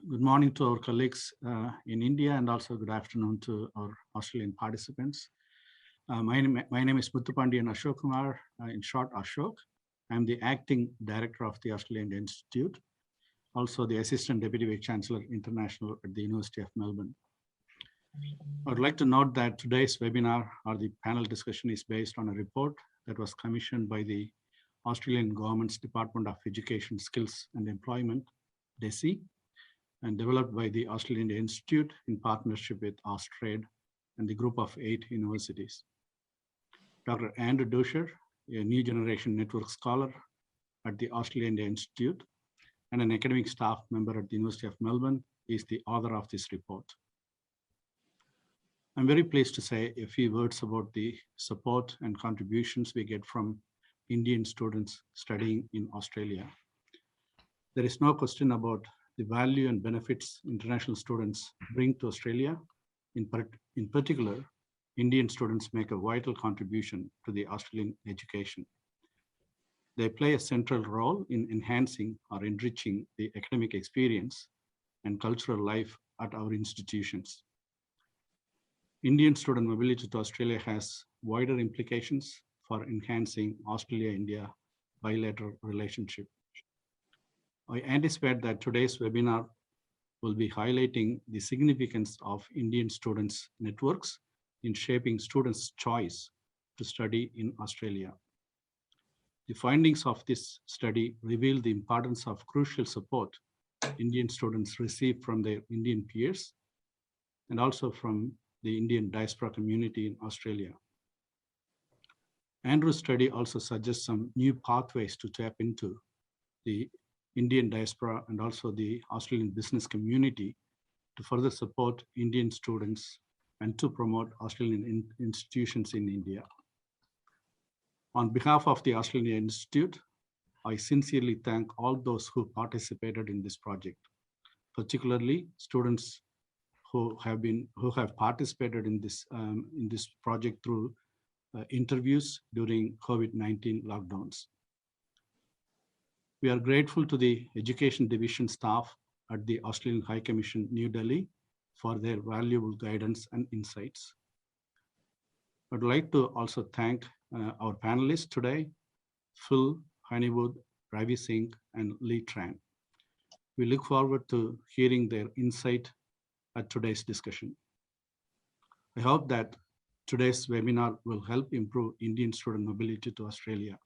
Good morning to our colleagues in India, and also good afternoon to our Australian participants. My name is Muthupandiyan Ashok Kumar, in short Ashok. I'm the acting director of the Australian Institute, also the Assistant Deputy Vice Chancellor International at the University of Melbourne. I would like to note that today's webinar or the panel discussion is based on a report that was commissioned by the Australian Government's Department of Education, Skills and Employment, DESI, and developed by the Australian Institute in partnership with Austrade and the group of 8 universities. Dr. Andrew Deuchar, a new generation network scholar at the Australian Institute and an academic staff member at the University of Melbourne, is the author of this report. I'm very pleased to say a few words about the support and contributions we get from Indian students studying in Australia. There is no question about the value and benefits international students bring to Australia. In particular, Indian students make a vital contribution to the Australian education. They play a central role in enhancing or enriching the academic experience and cultural life at our institutions. Indian student mobility to Australia has wider implications for enhancing Australia-India bilateral relationship. I anticipate that today's webinar will be highlighting the significance of Indian students' networks in shaping students' choice to study in Australia. The findings of this study reveal the importance of crucial support Indian students receive from their Indian peers and also from the Indian diaspora community in Australia. Andrew's study also suggests some new pathways to tap into the Indian diaspora and also the Australian business community to further support Indian students and to promote Australian institutions in India. On behalf of the Australian Institute, I sincerely thank all those who participated in this project, particularly students who have participated in this project through interviews during COVID-19 lockdowns. We are grateful to the Education Division staff at the Australian High Commission, New Delhi, for their valuable guidance and insights. I'd like to also thank our panelists today, Phil, Honeywood, Ravi, Singh, and Lee Tran. We look forward to hearing their insight at today's discussion. I hope that today's webinar will help improve Indian student mobility to Australia.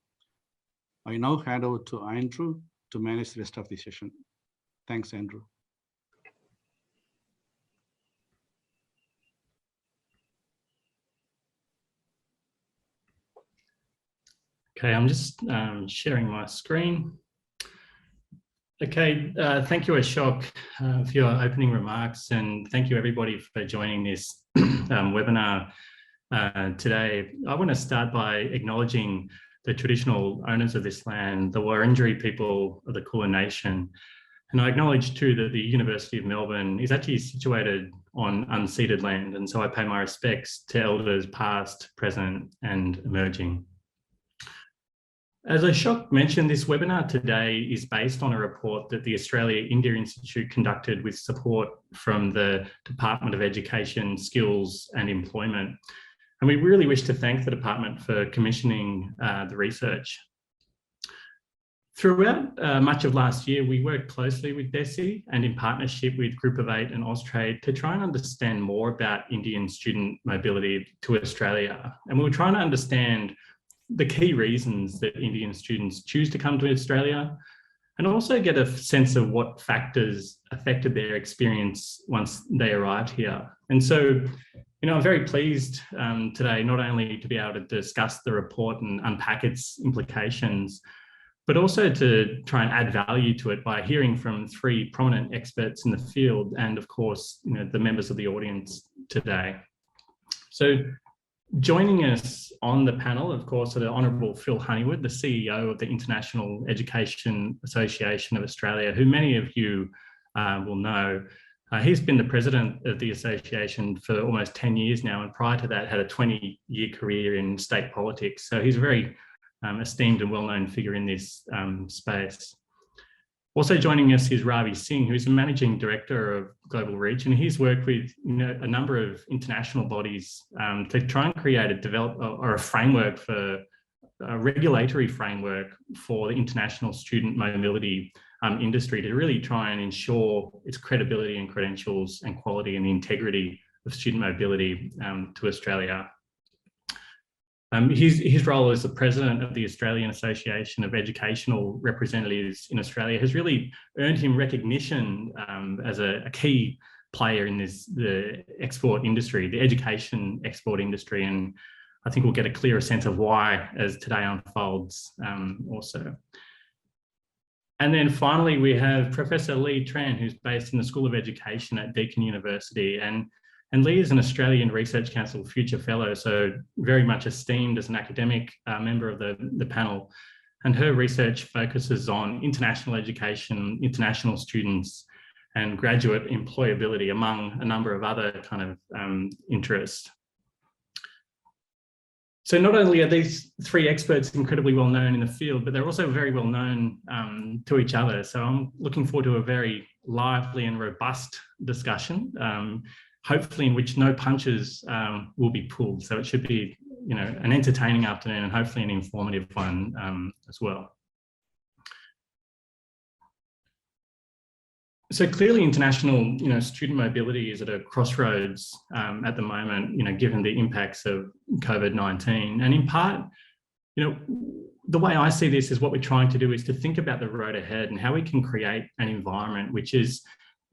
I now hand over to Andrew to manage the rest of the session. Thanks, Andrew. Okay, I'm just sharing my screen. Okay, thank you, Ashok, for your opening remarks, and thank you everybody for joining this webinar today. I want to start by acknowledging the traditional owners of this land, the Wurundjeri people of the Kulin Nation. And I acknowledge too that the University of Melbourne is actually situated on unceded land. And so I pay my respects to elders past, present, and emerging. As Ashok mentioned, this webinar today is based on a report that the Australia-India Institute conducted with support from the Department of Education, Skills and Employment. And we really wish to thank the department for commissioning the research. Throughout much of last year, we worked closely with DESI and in partnership with Group of 8 and Austrade to try and understand more about Indian student mobility to Australia. And we were trying to understand the key reasons that Indian students choose to come to Australia, and also get a sense of what factors affected their experience once they arrived here. And so, I'm very pleased today not only to be able to discuss the report and unpack its implications, but also to try and add value to it by hearing from 3 prominent experts in the field and, of course, the members of the audience today. So joining us on the panel, of course, are the Honourable Phil Honeywood, the CEO of the International Education Association of Australia, who many of you will know. He's been the president of the association for almost 10 years now, and prior to that had a 20-year career in state politics. So he's a very esteemed and well-known figure in this space. Also joining us is Ravi Singh, who's the Managing Director of Global Reach, and he's worked with a number of international bodies to try and create a framework for a regulatory framework for the international student mobility industry to really try and ensure its credibility and credentials and quality and the integrity of student mobility to Australia. His role as the president of the Australian Association of Educational Representatives in Australia has really earned him recognition as a key player in the export industry, the education export industry. And I think we'll get a clearer sense of why as today unfolds also. And then finally, we have Professor Lee Tran, who's based in the School of Education at Deakin University. And Lee is an Australian Research Council Future Fellow, so very much esteemed as an academic member of the panel. And her research focuses on international education, international students, and graduate employability, among a number of other kind of interests. So not only are these three experts incredibly well known in the field, but they're also very well known to each other. So I'm looking forward to a very lively and robust discussion, hopefully in which no punches will be pulled. So it should be, an entertaining afternoon and hopefully an informative one as well. So clearly international, student mobility is at a crossroads at the moment, given the impacts of COVID-19. And in part, the way I see this is what we're trying to do is to think about the road ahead and how we can create an environment which is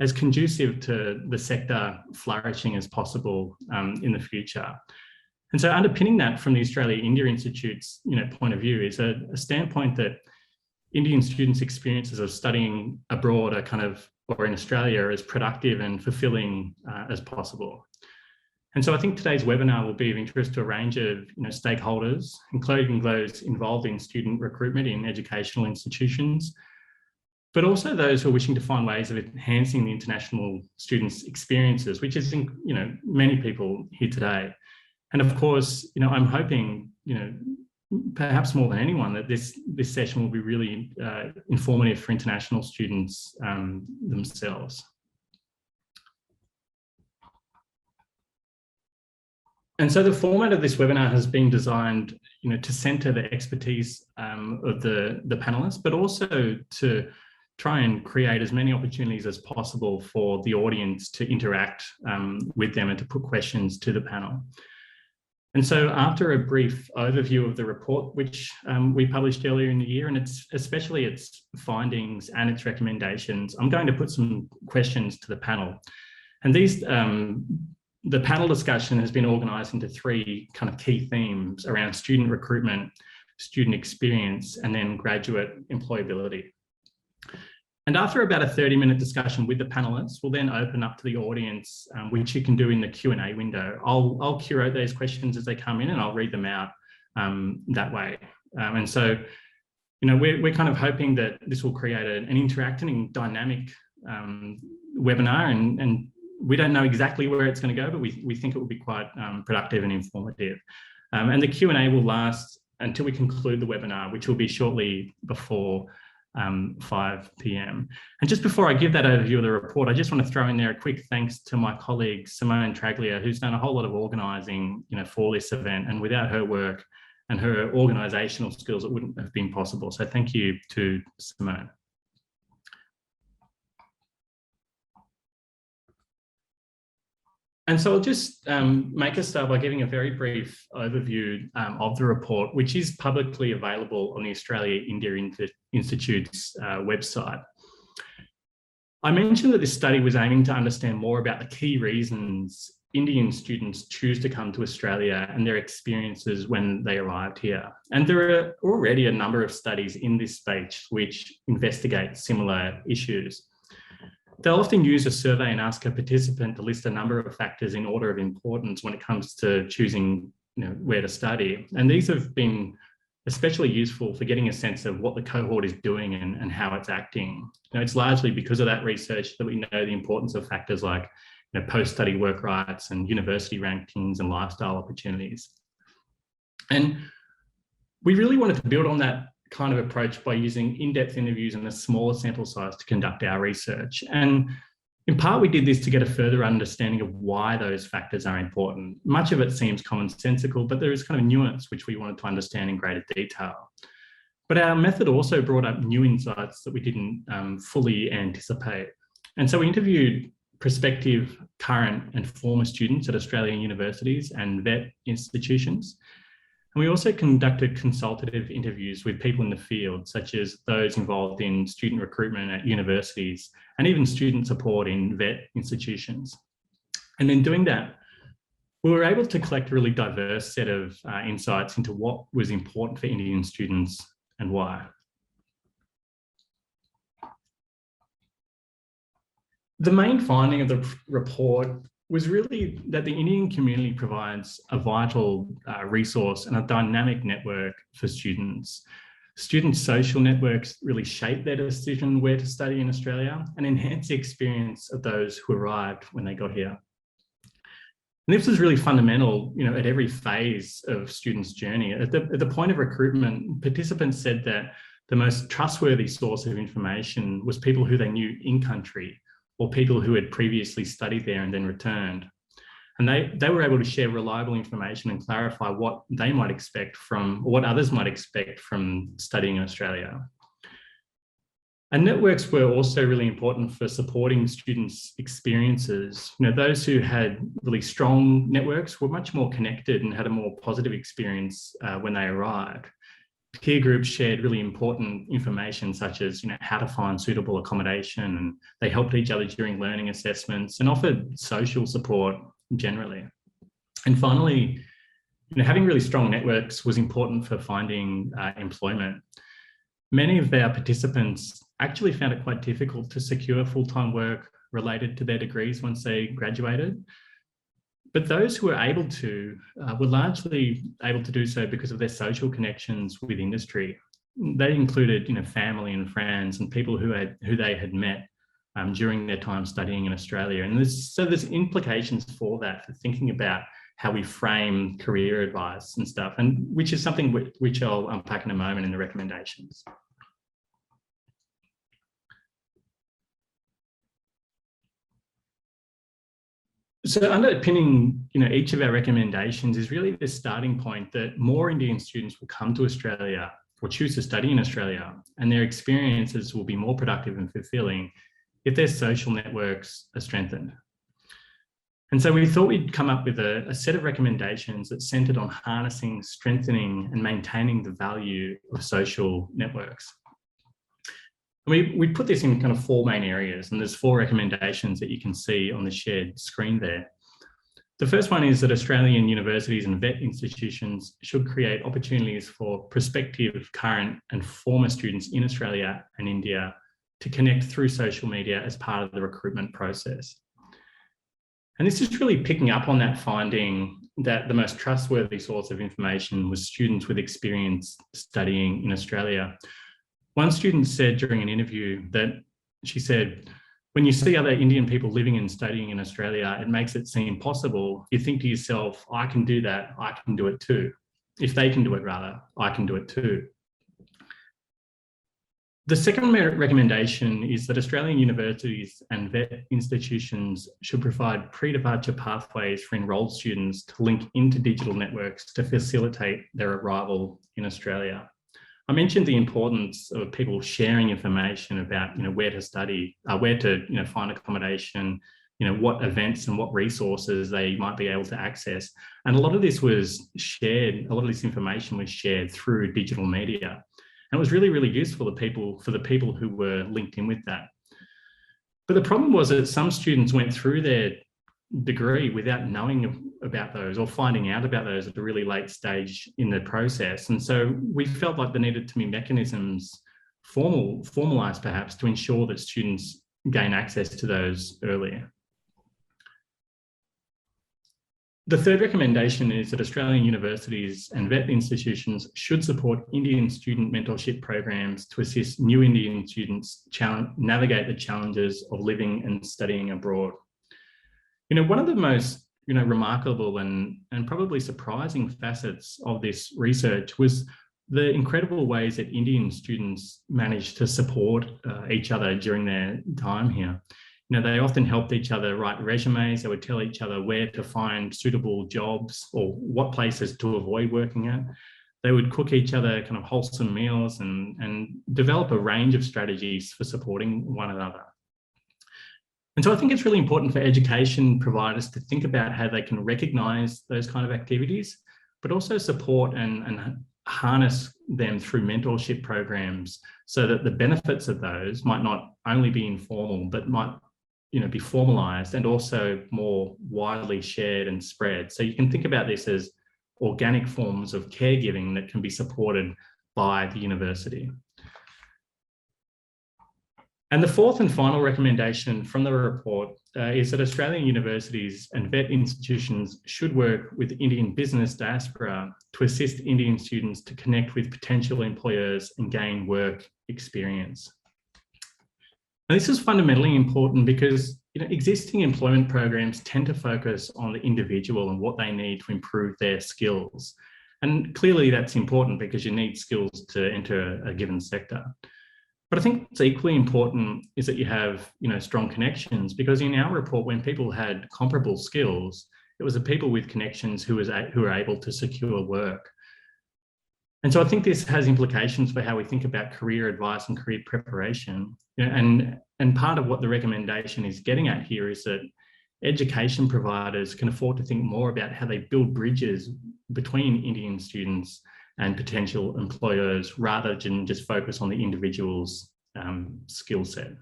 as conducive to the sector flourishing as possible in the future. And so underpinning that from the Australia-India Institute's point of view is a standpoint that Indian students' experiences of studying abroad or in Australia are as productive and fulfilling as possible. And so I think today's webinar will be of interest to a range of stakeholders, including those involved in student recruitment in educational institutions, but also those who are wishing to find ways of enhancing the international students' experiences, which is, many people here today. And of course, I'm hoping, perhaps more than anyone, that this session will be really informative for international students themselves. And so the format of this webinar has been designed, to centre the expertise of the panellists, but also to try and create as many opportunities as possible for the audience to interact with them and to put questions to the panel. And so after a brief overview of the report, which we published earlier in the year, and especially its findings and its recommendations, I'm going to put some questions to the panel. And these, the panel discussion has been organised into three kind of key themes around student recruitment, student experience, and then graduate employability. And after about a 30-minute discussion with the panelists, we'll then open up to the audience, which you can do in the Q&A window. I'll curate those questions as they come in and I'll read them out that way. And so, we're kind of hoping that this will create an interactive and dynamic webinar, and we don't know exactly where it's going to go, but we think it will be quite productive and informative. And the Q&A will last until we conclude the webinar, which will be shortly before 5 p.m. And just before I give that overview of the report, I just want to throw in there a quick thanks to my colleague, Simone Traglia, who's done a whole lot of organising, for this event. And without her work and her organisational skills, it wouldn't have been possible. So thank you to Simone. And so I'll just make a start by giving a very brief overview of the report, which is publicly available on the Australia-India Institute's website. I mentioned that this study was aiming to understand more about the key reasons Indian students choose to come to Australia and their experiences when they arrived here. And there are already a number of studies in this space which investigate similar issues. They'll often use a survey and ask a participant to list a number of factors in order of importance when it comes to choosing where to study. And these have been especially useful for getting a sense of what the cohort is doing and how it's acting. It's largely because of that research that we know the importance of factors like post-study work rights and university rankings and lifestyle opportunities. And we really wanted to build on that kind of approach by using in-depth interviews and a smaller sample size to conduct our research. And in part, we did this to get a further understanding of why those factors are important. Much of it seems commonsensical, but there is kind of nuance which we wanted to understand in greater detail. But our method also brought up new insights that we didn't fully anticipate. And so we interviewed prospective, current and former students at Australian universities and vet institutions. And we also conducted consultative interviews with people in the field, such as those involved in student recruitment at universities and even student support in vet institutions. And in doing that, we were able to collect a really diverse set of insights into what was important for Indian students and why. The main finding of the report was really that the Indian community provides a vital resource and a dynamic network for students. Students' social networks really shape their decision where to study in Australia and enhance the experience of those who arrived when they got here. And this was really fundamental, at every phase of students' journey. At the point of recruitment, participants said that the most trustworthy source of information was people who they knew in country, or people who had previously studied there and then returned. And they were able to share reliable information and clarify what they might expect from, or what others might expect from studying in Australia. And networks were also really important for supporting students' experiences. Those who had really strong networks were much more connected and had a more positive experience when they arrived. Peer groups shared really important information such as how to find suitable accommodation, and they helped each other during learning assessments and offered social support generally. And finally, having really strong networks was important for finding employment. Many of our participants actually found it quite difficult to secure full-time work related to their degrees once they graduated. But those who were able to were largely able to do so because of their social connections with industry. They included, family and friends and people who they had met during their time studying in Australia. And there's implications for that, for thinking about how we frame career advice and stuff, and which is something which I'll unpack in a moment in the recommendations. So underpinning, each of our recommendations is really the starting point that more Indian students will come to Australia or choose to study in Australia, and their experiences will be more productive and fulfilling if their social networks are strengthened. And so we thought we'd come up with a set of recommendations that centered on harnessing, strengthening, and maintaining the value of social networks. We put this in kind of four main areas, and there's four recommendations that you can see on the shared screen there. The first one is that Australian universities and vet institutions should create opportunities for prospective, current, and former students in Australia and India to connect through social media as part of the recruitment process. And this is really picking up on that finding that the most trustworthy source of information was students with experience studying in Australia. One student said during an interview that she said, when you see other Indian people living and studying in Australia, it makes it seem possible. You think to yourself, I can do that, I can do it too. If they can do it rather, I can do it too. The second recommendation is that Australian universities and vet institutions should provide pre-departure pathways for enrolled students to link into digital networks to facilitate their arrival in Australia. I mentioned the importance of people sharing information about, where to study, where to, find accommodation, what events and what resources they might be able to access. And a lot of this was shared, a lot of this information was shared through digital media. And it was really, really useful for the people who were linked in with that. But the problem was that some students went through their degree without knowing about those or finding out about those at a really late stage in the process. And so we felt like there needed to be mechanisms, formalized perhaps, to ensure that students gain access to those earlier. The third recommendation is that Australian universities and vet institutions should support Indian student mentorship programs to assist new Indian students navigate the challenges of living and studying abroad. One of the most remarkable and probably surprising facets of this research was the incredible ways that Indian students managed to support each other during their time here. You know, they often helped each other write resumes. They would tell each other where to find suitable jobs or what places to avoid working at. They would cook each other kind of wholesome meals and develop a range of strategies for supporting one another. And so I think it's really important for education providers to think about how they can recognise those kind of activities, but also support and harness them through mentorship programs so that the benefits of those might not only be informal, but might be formalised and also more widely shared and spread. So you can think about this as organic forms of caregiving that can be supported by the university. And the fourth and final recommendation from the report is that Australian universities and vet institutions should work with Indian business diaspora to assist Indian students to connect with potential employers and gain work experience. And this is fundamentally important because existing employment programs tend to focus on the individual and what they need to improve their skills. And clearly that's important because you need skills to enter a given sector. But I think what's equally important is that you have, strong connections, because in our report, when people had comparable skills, it was the people with connections who were able to secure work. And so I think this has implications for how we think about career advice and career preparation. And part of what the recommendation is getting at here is that education providers can afford to think more about how they build bridges between Indian students and potential employers rather than just focus on the individual's skill set.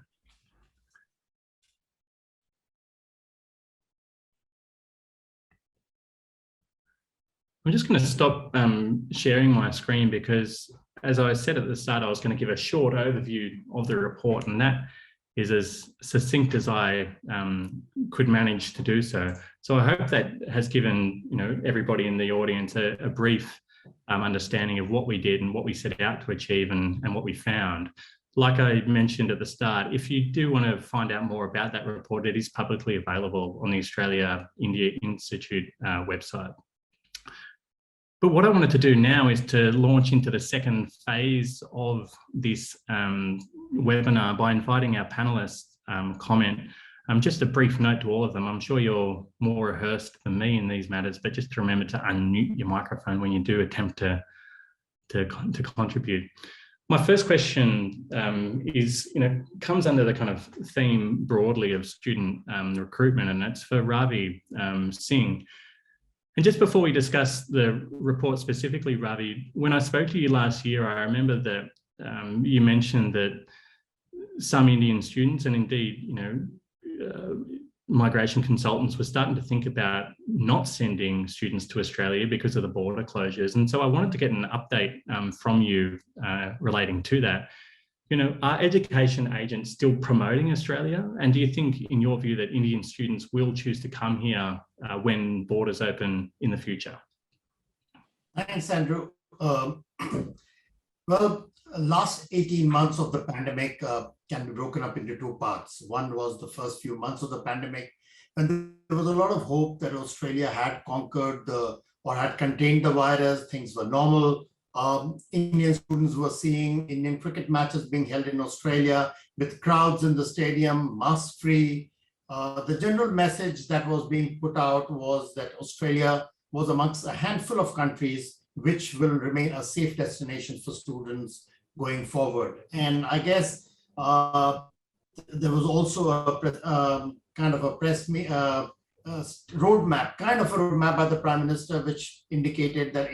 I'm just going to stop sharing my screen because, as I said at the start, I was going to give a short overview of the report, and that is as succinct as I could manage to do so. So I hope that has given everybody in the audience a brief understanding of what we did and what we set out to achieve and what we found. Like I mentioned at the start, if you do want to find out more about that report, it is publicly available on the Australia-India Institute website. But what I wanted to do now is to launch into the second phase of this webinar by inviting our panelists comment. Just a brief note to all of them. I'm sure you're more rehearsed than me in these matters, but just to remember to unmute your microphone when you do attempt to contribute. My first question is, comes under the kind of theme broadly of student recruitment, and that's for Ravi Singh. And just before we discuss the report specifically, Ravi, when I spoke to you last year, I remember that you mentioned that some Indian students, and indeed, migration consultants, were starting to think about not sending students to Australia because of the border closures. And so I wanted to get an update from you relating to that. Are education agents still promoting Australia? And do you think, in your view, that Indian students will choose to come here when borders open in the future? Thanks, Andrew. Well, last 18 months of the pandemic can be broken up into two parts. One was the first few months of the pandemic, and there was a lot of hope that Australia had conquered or had contained the virus. Things were normal. Indian students were seeing Indian cricket matches being held in Australia with crowds in the stadium, mask-free. The general message that was being put out was that Australia was amongst a handful of countries which will remain a safe destination for students going forward. And I guess there was also a kind of a roadmap by the Prime Minister, which indicated that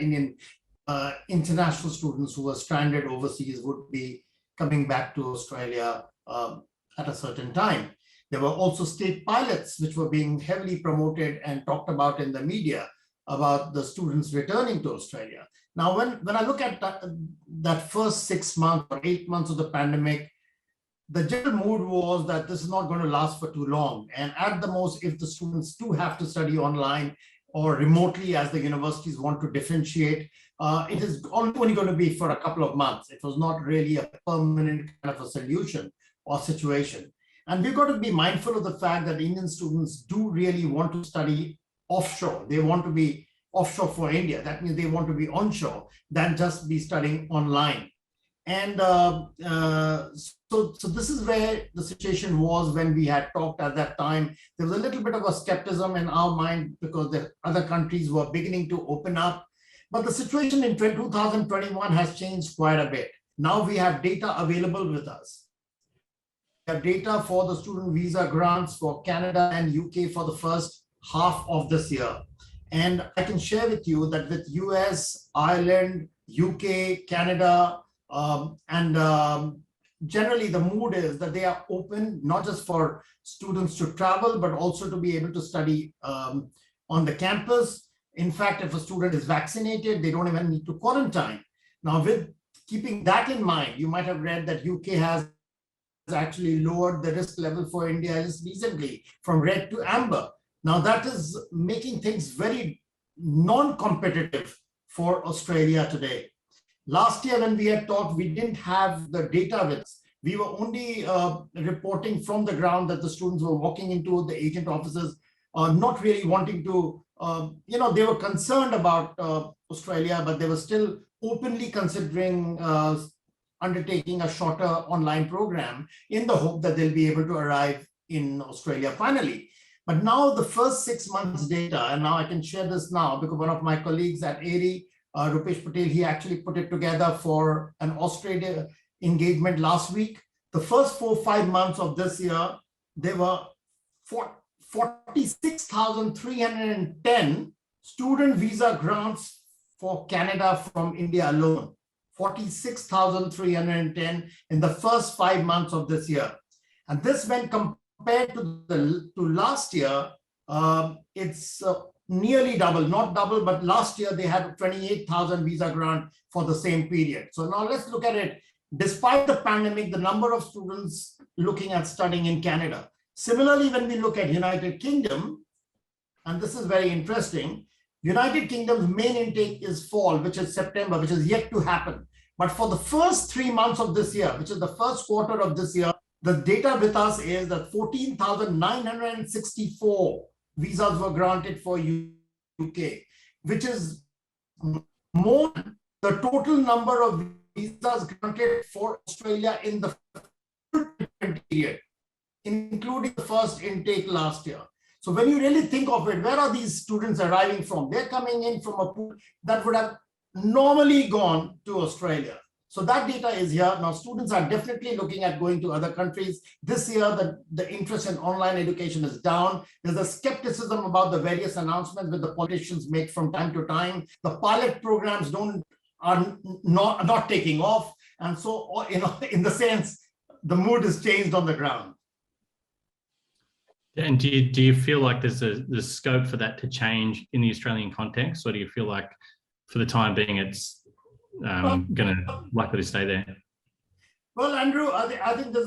international students who were stranded overseas would be coming back to Australia at a certain time. There were also state pilots which were being heavily promoted and talked about in the media about the students returning to Australia. Now, when I look at that first 6 months or 8 months of the pandemic, the general mood was that this is not going to last for too long. And at the most, if the students do have to study online or remotely, as the universities want to differentiate, it is only going to be for a couple of months. It was not really a permanent kind of a solution or situation. And we've got to be mindful of the fact that Indian students do really want to study offshore. They want to be offshore for India. That means they want to be onshore than just be studying online. And so this is where the situation was when we had talked at that time. There was a little bit of a skepticism in our mind because the other countries were beginning to open up. But the situation in 2021 has changed quite a bit. Now we have data available with us. We have data for the student visa grants for Canada and UK for the first half of this year. And I can share with you that with US, Ireland, UK, Canada, generally the mood is that they are open, not just for students to travel, but also to be able to study on the campus. In fact, if a student is vaccinated, they don't even need to quarantine. Now, with keeping that in mind, you might have read that UK has actually lowered the risk level for India just recently from red to amber. Now, that is making things very non-competitive for Australia today. Last year, when we had talked, we didn't have the data with us. We were only reporting from the ground that the students were walking into the agent offices, not really wanting to, they were concerned about Australia, but they were still openly considering undertaking a shorter online program in the hope that they'll be able to arrive in Australia finally. But now the first 6 months data, and now I can share this now because one of my colleagues at ARI, Rupesh Patel, he actually put it together for an Australia engagement last week. The first 4 or 5 months of this year, there were 46,310 student visa grants for Canada from India alone. 46,310 in the first 5 months of this year. And this, when compared to last year, it's nearly double, not double, but last year they had 28,000 visa grant for the same period. So now let's look at it. Despite the pandemic, the number of students looking at studying in Canada. Similarly, when we look at United Kingdom, and this is very interesting, United Kingdom's main intake is fall, which is September, which is yet to happen. But for the first 3 months of this year, which is the first quarter of this year, the data with us is that 14,964 visas were granted for UK, which is more than the total number of visas granted for Australia in the period, including the first intake last year. So when you really think of it, where are these students arriving from? They're coming in from a pool that would have normally gone to Australia. So that data is here. Now, students are definitely looking at going to other countries. This year, the interest in online education is down. There's a skepticism about the various announcements that the politicians make from time to time. The pilot programs are not taking off. And so, in the sense, the mood is changed on the ground. And do you feel like there's scope for that to change in the Australian context, or do you feel like for the time being it's likely to stay there? Well, Andrew, I think there's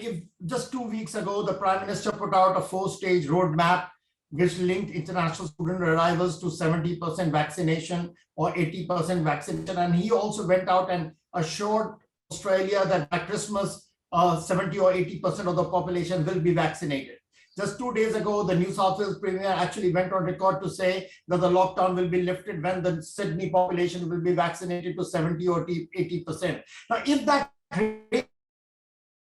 if just 2 weeks ago, the Prime Minister put out a 4-stage roadmap which linked international student arrivals to 70% vaccination or 80% vaccination. And he also went out and assured Australia that by Christmas, 70 or 80% of the population will be vaccinated. Just 2 days ago, the New South Wales Premier actually went on record to say that the lockdown will be lifted when the Sydney population will be vaccinated to 70 or 80%. Now, if that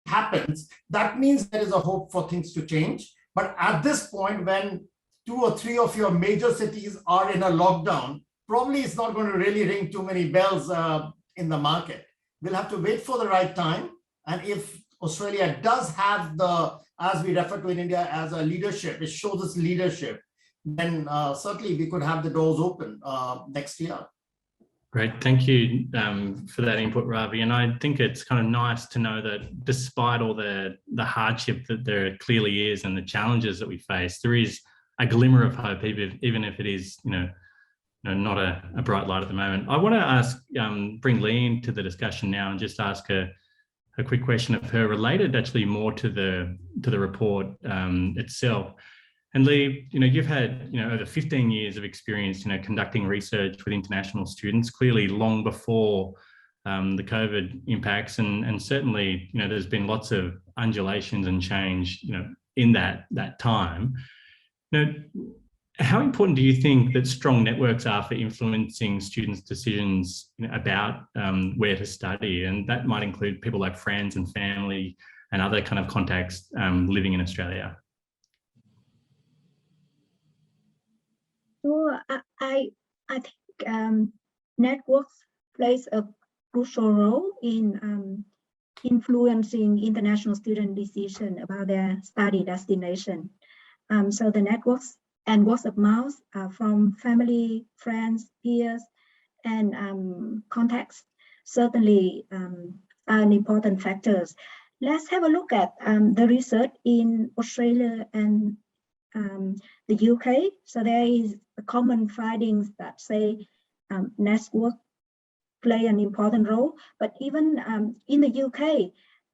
happens, that means there is a hope for things to change. But at this point, when 2 or 3 of your major cities are in a lockdown, probably it's not going to really ring too many bells in the market. We'll have to wait for the right time. And if Australia does have as we refer to in India as a leadership, it shows its leadership, then certainly we could have the doors open next year. Great, thank you for that input, Ravi. And I think it's kind of nice to know that despite all the hardship that there clearly is and the challenges that we face, there is a glimmer of hope, even if it is, not a bright light at the moment. I want to bring Lee into the discussion now and just ask a quick question of her, related actually more to the report itself. And Lee, you've had over 15 years of experience, conducting research with international students, clearly long before the COVID impacts, and certainly there's been lots of undulations and change in that time. How important do you think that strong networks are for influencing students' decisions about where to study? And that might include people like friends and family and other kind of contacts living in Australia. So I think networks plays a crucial role in influencing international student decision about their study destination. So the networks and word of mouth from family, friends, peers, and contacts certainly are an important factors. Let's have a look at the research in Australia and the UK. So there is a common findings that say network play an important role, but even in the UK,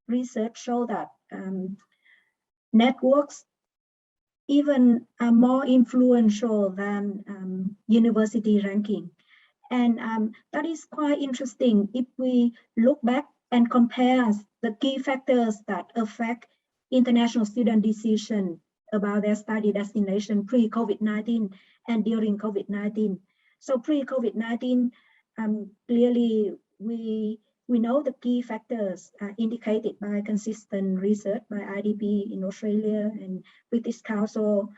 research show that networks even are more influential than university ranking. And that is quite interesting if we look back and compare the key factors that affect international student decision about their study destination pre-COVID-19 and during COVID-19. So pre-COVID-19, clearly we know the key factors indicated by consistent research by IDP in Australia and British Council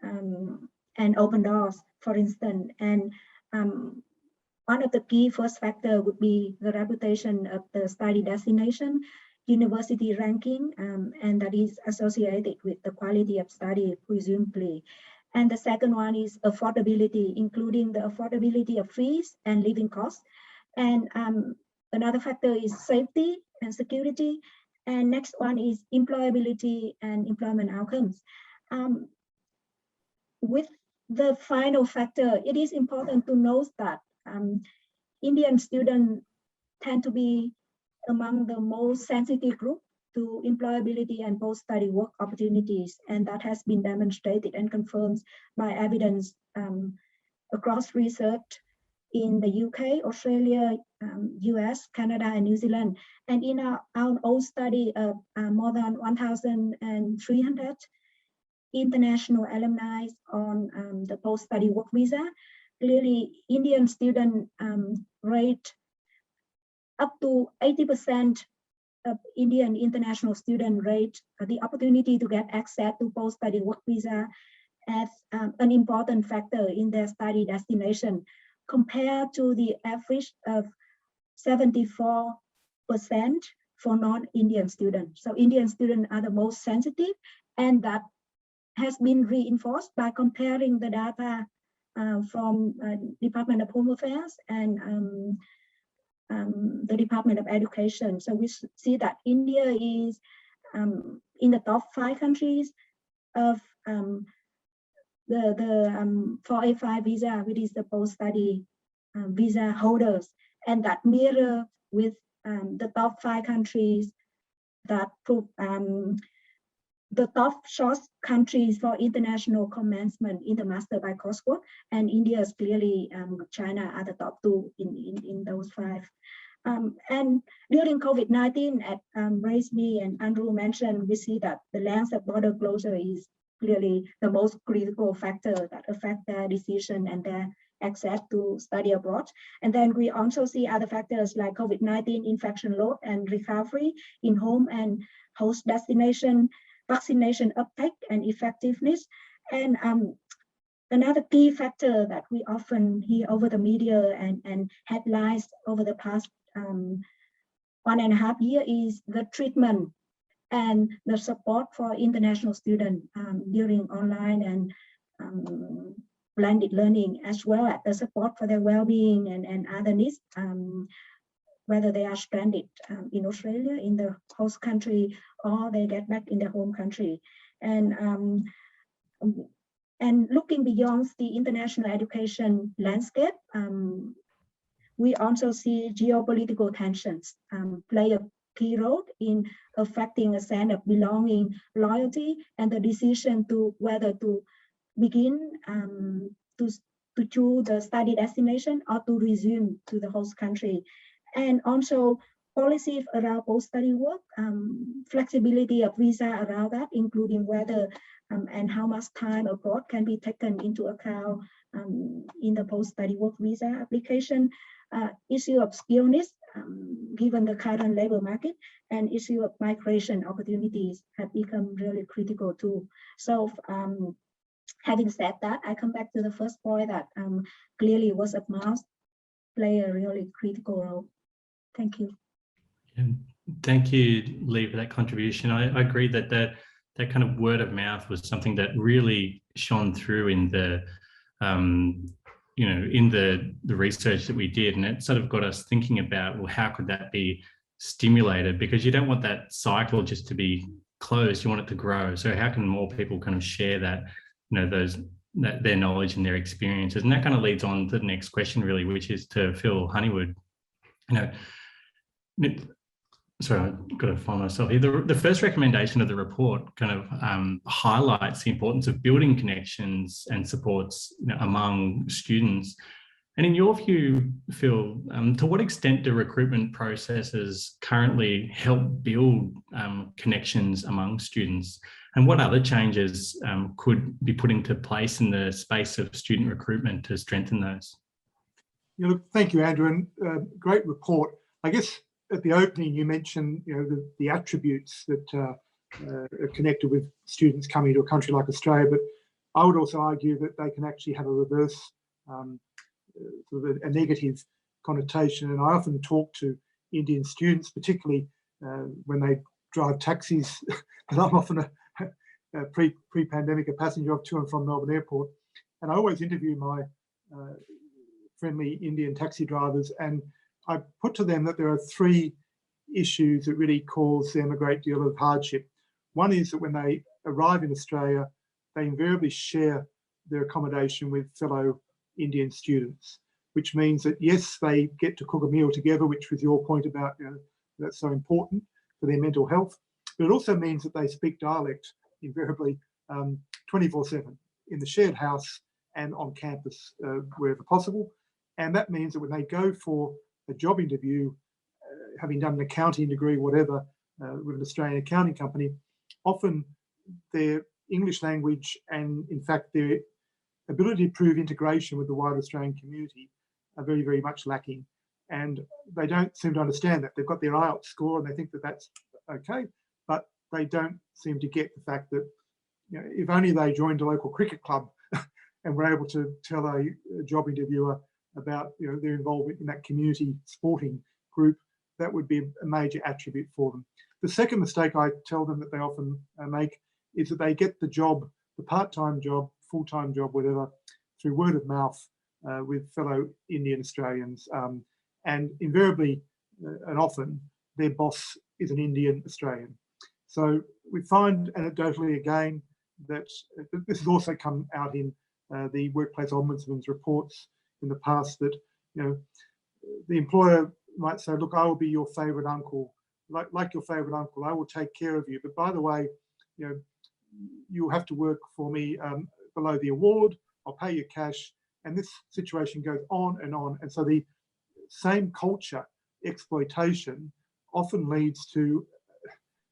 and Open Doors, for instance. And one of the key first factor would be the reputation of the study destination, university ranking, and that is associated with the quality of study, presumably. And the second one is affordability, including the affordability of fees and living costs. And another factor is safety and security. And next one is employability and employment outcomes. With the final factor, it is important to note that Indian students tend to be among the most sensitive group to employability and post-study work opportunities, and that has been demonstrated and confirmed by evidence across research in the UK, Australia, US, Canada, and New Zealand. And in our own study of more than 1,300 international alumni on the post-study work visa, clearly Indian student rate up to 80% of Indian international student rate the opportunity to get access to post-study work visa as an important factor in their study destination, compared to the average of 74% for non-Indian students. So Indian students are the most sensitive, and that has been reinforced by comparing the data from Department of Home Affairs and the Department of Education. So we see that India is in the top 5 countries of the 485 visa, which is the post-study visa holders, and that mirror with the top 5 countries that the top source countries for international commencement in the master by coursework, and India is clearly China are the top 2 in those 5. And during COVID-19, as Ravi and Andrew mentioned, we see that the length of border closure is clearly the most critical factor that affect their decision and their access to study abroad. And then we also see other factors like COVID-19 infection load and recovery in home and host destination, vaccination uptake and effectiveness. And another key factor that we often hear over the media and headlines over the past 1.5 years is the treatment and the support for international students during online and blended learning, as well as the support for their well-being and other needs, whether they are stranded in Australia, in the host country, or they get back in their home country. And looking beyond the international education landscape, we also see geopolitical tensions play a key role in affecting a sense of belonging, loyalty, and the decision to whether to begin to choose the study destination or to resume to the host country. And also policies around post-study work, flexibility of visa around that, including whether and how much time abroad can be taken into account in the post-study work visa application, issue of skillness, given the current labor market, and issue of migration opportunities have become really critical too. So having said that, I come back to the first point that clearly word of mouth play a really critical role. Thank you. Thank you, Lee, for that contribution. I agree that that kind of word of mouth was something that really shone through in the in the research that we did, and it sort of got us thinking about, well, how could that be stimulated? Because you don't want that cycle just to be closed, you want it to grow. So how can more people kind of share that, their knowledge and their experiences? And that kind of leads on to the next question, really, which is to Phil Honeywood. Sorry, I've got to find myself here. The first recommendation of the report kind of highlights the importance of building connections and supports among students. And in your view, Phil, to what extent do recruitment processes currently help build connections among students? And what other changes could be put into place in the space of student recruitment to strengthen those? Yeah, look, thank you, Andrew, and great report. I guess at the opening, you mentioned the attributes that are connected with students coming to a country like Australia, but I would also argue that they can actually have a reverse, a negative connotation. And I often talk to Indian students, particularly when they drive taxis, and I'm often a pre-pandemic a passenger of to and from Melbourne Airport, and I always interview my friendly Indian taxi drivers, and I put to them that there are three issues that really cause them a great deal of hardship. One is that when they arrive in Australia, they invariably share their accommodation with fellow Indian students, which means that, yes, they get to cook a meal together, which was your point about that's so important for their mental health, but it also means that they speak dialect invariably 24/7 in the shared house and on campus wherever possible. And that means that when they go for a job interview, having done an accounting degree, whatever, with an Australian accounting company, often their English language and, in fact, their ability to prove integration with the wider Australian community are very, very much lacking. And they don't seem to understand that. They've got their IELTS score and they think that that's okay, but they don't seem to get the fact that if only they joined a local cricket club and were able to tell a job interviewer about their involvement in that community sporting group, that would be a major attribute for them. The second mistake I tell them that they often make is that they get the job, the part-time job, full-time job, whatever, through word of mouth with fellow Indian Australians. And invariably and often their boss is an Indian Australian. So we find anecdotally again that this has also come out in the Workplace Ombudsman's reports in the past, that the employer might say, look, I will be your favourite uncle, like your favourite uncle, I will take care of you, but by the way, you'll have to work for me below the award, I'll pay you cash, and this situation goes on. And so the same culture exploitation often leads to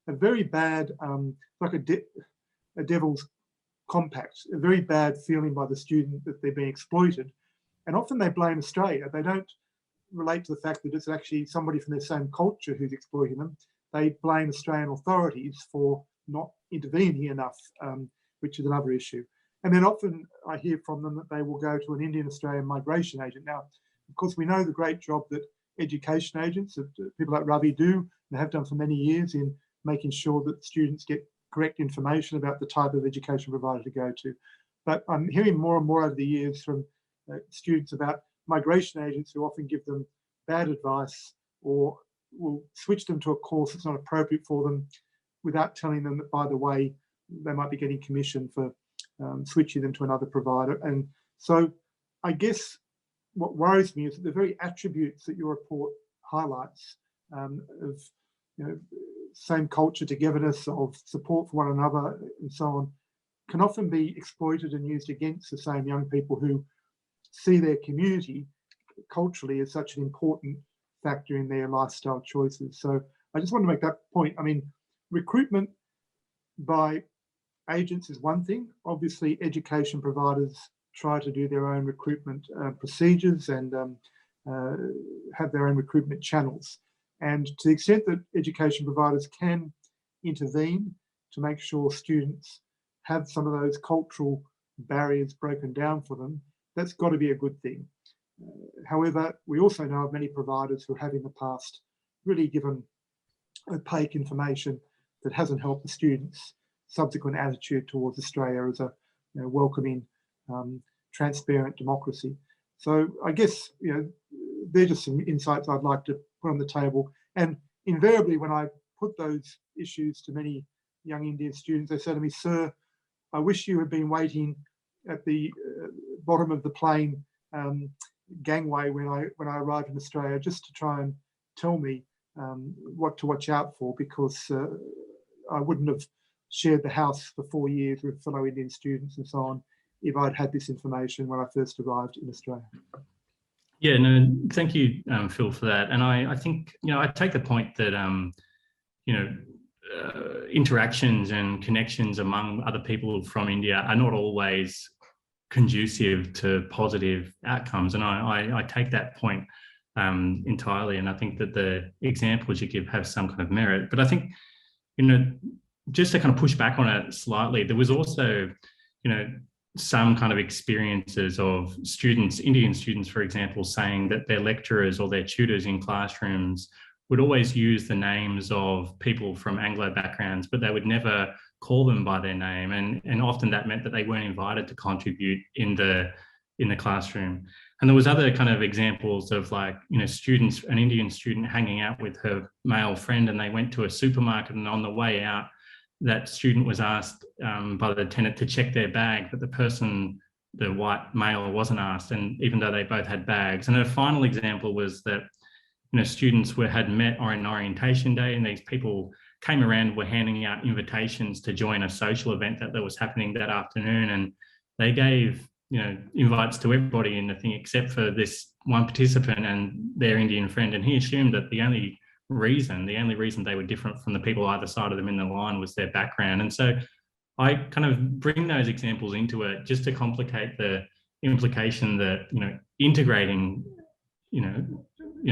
a very bad, like a devil's compact, a very bad feeling by the student that they're being exploited. And often they blame Australia. They don't relate to the fact that it's actually somebody from their same culture who's exploiting them. They blame Australian authorities for not intervening enough, which is another issue. And then often I hear from them that they will go to an Indian Australian migration agent. Now, of course, we know the great job that education agents, people like Ravi do, and have done for many years in making sure that students get correct information about the type of education provider to go to. But I'm hearing more and more over the years from students about migration agents who often give them bad advice or will switch them to a course that's not appropriate for them without telling them that, by the way, they might be getting commission for switching them to another provider. And so I guess what worries me is that the very attributes that your report highlights of same culture, togetherness, of support for one another and so on, can often be exploited and used against the same young people who see their community culturally as such an important factor in their lifestyle choices. So I just want to make that point. I mean, recruitment by agents is one thing. Obviously, education providers try to do their own recruitment procedures and have their own recruitment channels. And to the extent that education providers can intervene to make sure students have some of those cultural barriers broken down for them, that's got to be a good thing. However, we also know of many providers who have in the past really given opaque information that hasn't helped the students' subsequent attitude towards Australia as a welcoming, transparent democracy. So I guess they're just some insights I'd like to put on the table. And invariably, when I put those issues to many young Indian students, they say to me, "Sir, I wish you had been waiting at the bottom of the plane gangway when I arrived in Australia, just to try and tell me what to watch out for, because I wouldn't have shared the house for 4 years with fellow Indian students and so on if I'd had this information when I first arrived in Australia." Yeah, no, thank you, Phil, for that. And I think, I take the point that, interactions and connections among other people from India are not always conducive to positive outcomes. And I take that point entirely. And I think that the examples you give have some kind of merit. But I think, just to kind of push back on it slightly, there was also, some kind of experiences of students, Indian students, for example, saying that their lecturers or their tutors in classrooms would always use the names of people from Anglo backgrounds, but they would never call them by their name. And often that meant that they weren't invited to contribute in the classroom. And there was other kind of examples of students, an Indian student hanging out with her male friend, and they went to a supermarket, and on the way out, that student was asked by the attendant to check their bag, but the white male wasn't asked, and even though they both had bags. And a final example was that students had met on an orientation day, and these people came around and were handing out invitations to join a social event that was happening that afternoon, and they gave invites to everybody in the thing except for this one participant and their Indian friend, and he assumed that the only reason they were different from the people either side of them in the line was their background. And so I kind of bring those examples into it just to complicate the implication that integrating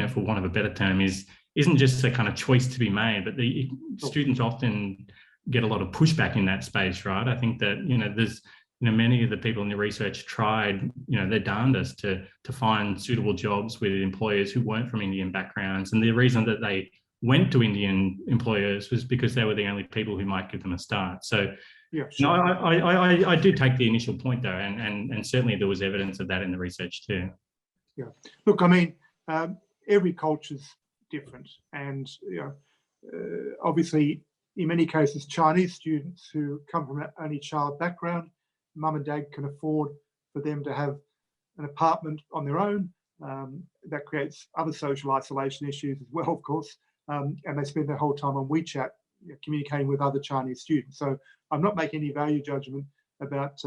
for want of a better term isn't just a kind of choice to be made, but the students often get a lot of pushback in that space, right? I think that there's many of the people in the research tried their darndest to find suitable jobs with employers who weren't from Indian backgrounds, and the reason that they went to Indian employers was because they were the only people who might give them a start. So yeah, sure. I do take the initial point though, and certainly there was evidence of that in the research too. Yeah, look, I mean, every culture's different, and obviously in many cases Chinese students who come from an only child background, mum and dad can afford for them to have an apartment on their own. That creates other social isolation issues as well, of course, and they spend their whole time on WeChat communicating with other Chinese students. So I'm not making any value judgment about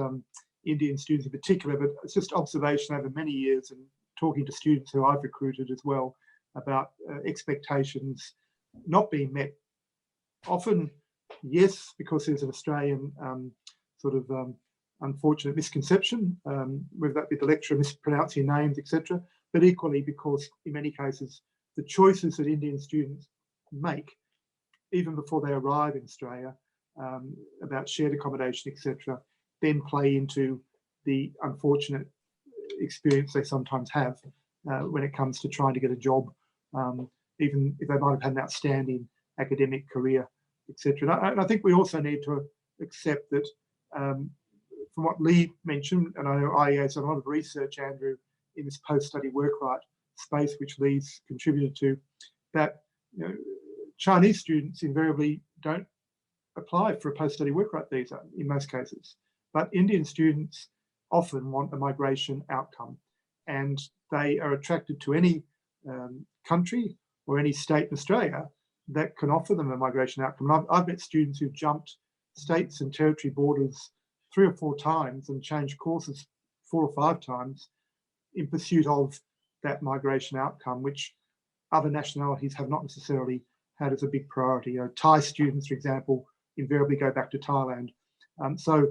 Indian students in particular, but it's just observation over many years and talking to students who I've recruited as well about expectations not being met. Often, yes, because there's an Australian unfortunate misconception, whether that be the lecturer mispronouncing names, etc., but equally because in many cases the choices that Indian students make, even before they arrive in Australia, about shared accommodation, etc., then play into the unfortunate experience they sometimes have when it comes to trying to get a job, even if they might have had an outstanding academic career, etc. And I think we also need to accept that from what Lee mentioned, and I know IEA's done a lot of research, Andrew, in this post-study work right space, which Lee's contributed to, that Chinese students invariably don't apply for a post-study work right visa in most cases, but Indian students often want a migration outcome, and they are attracted to any country or any state in Australia that can offer them a migration outcome. And I've met students who've jumped states and territory borders 3 or 4 times and changed courses 4 or 5 times in pursuit of that migration outcome, which other nationalities have not necessarily had as a big priority. Thai students, for example, invariably go back to Thailand So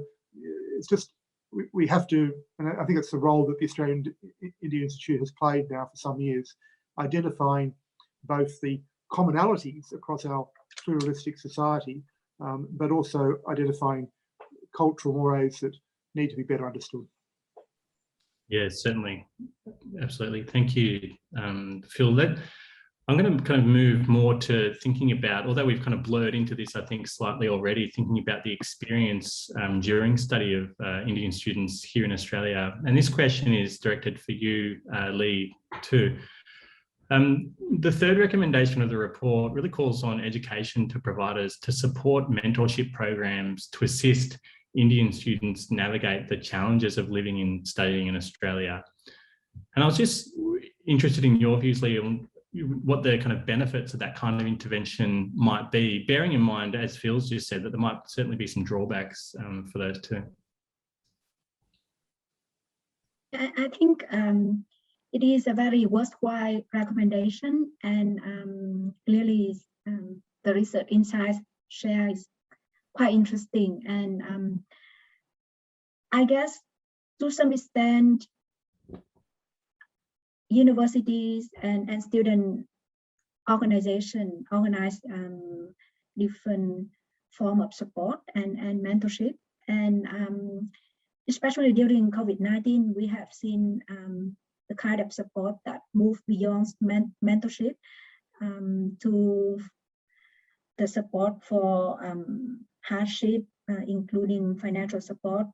it's just, we have to, and I think it's the role that the Australian Indian Institute has played now for some years, identifying both the commonalities across our pluralistic society, but also identifying cultural mores that need to be better understood. Yeah, certainly. Absolutely. Thank you, Phil. I'm going to kind of move more to thinking about, although we've kind of blurred into this, I think, slightly already, thinking about the experience during study of Indian students here in Australia. And this question is directed for you, Lee, too. The third recommendation of the report really calls on education to providers to support mentorship programs to assist Indian students navigate the challenges of living and studying in Australia. And I was just interested in your views, Lee, on what the kind of benefits of that kind of intervention might be, bearing in mind, as Phil's just said, that there might certainly be some drawbacks for those too. I think it is a very worthwhile recommendation, and clearly the research insights shared is quite interesting. And I guess to some extent, universities and student organization organize different form of support and mentorship. And especially during COVID-19, we have seen the kind of support that moved beyond mentorship to the support for hardship, including financial support,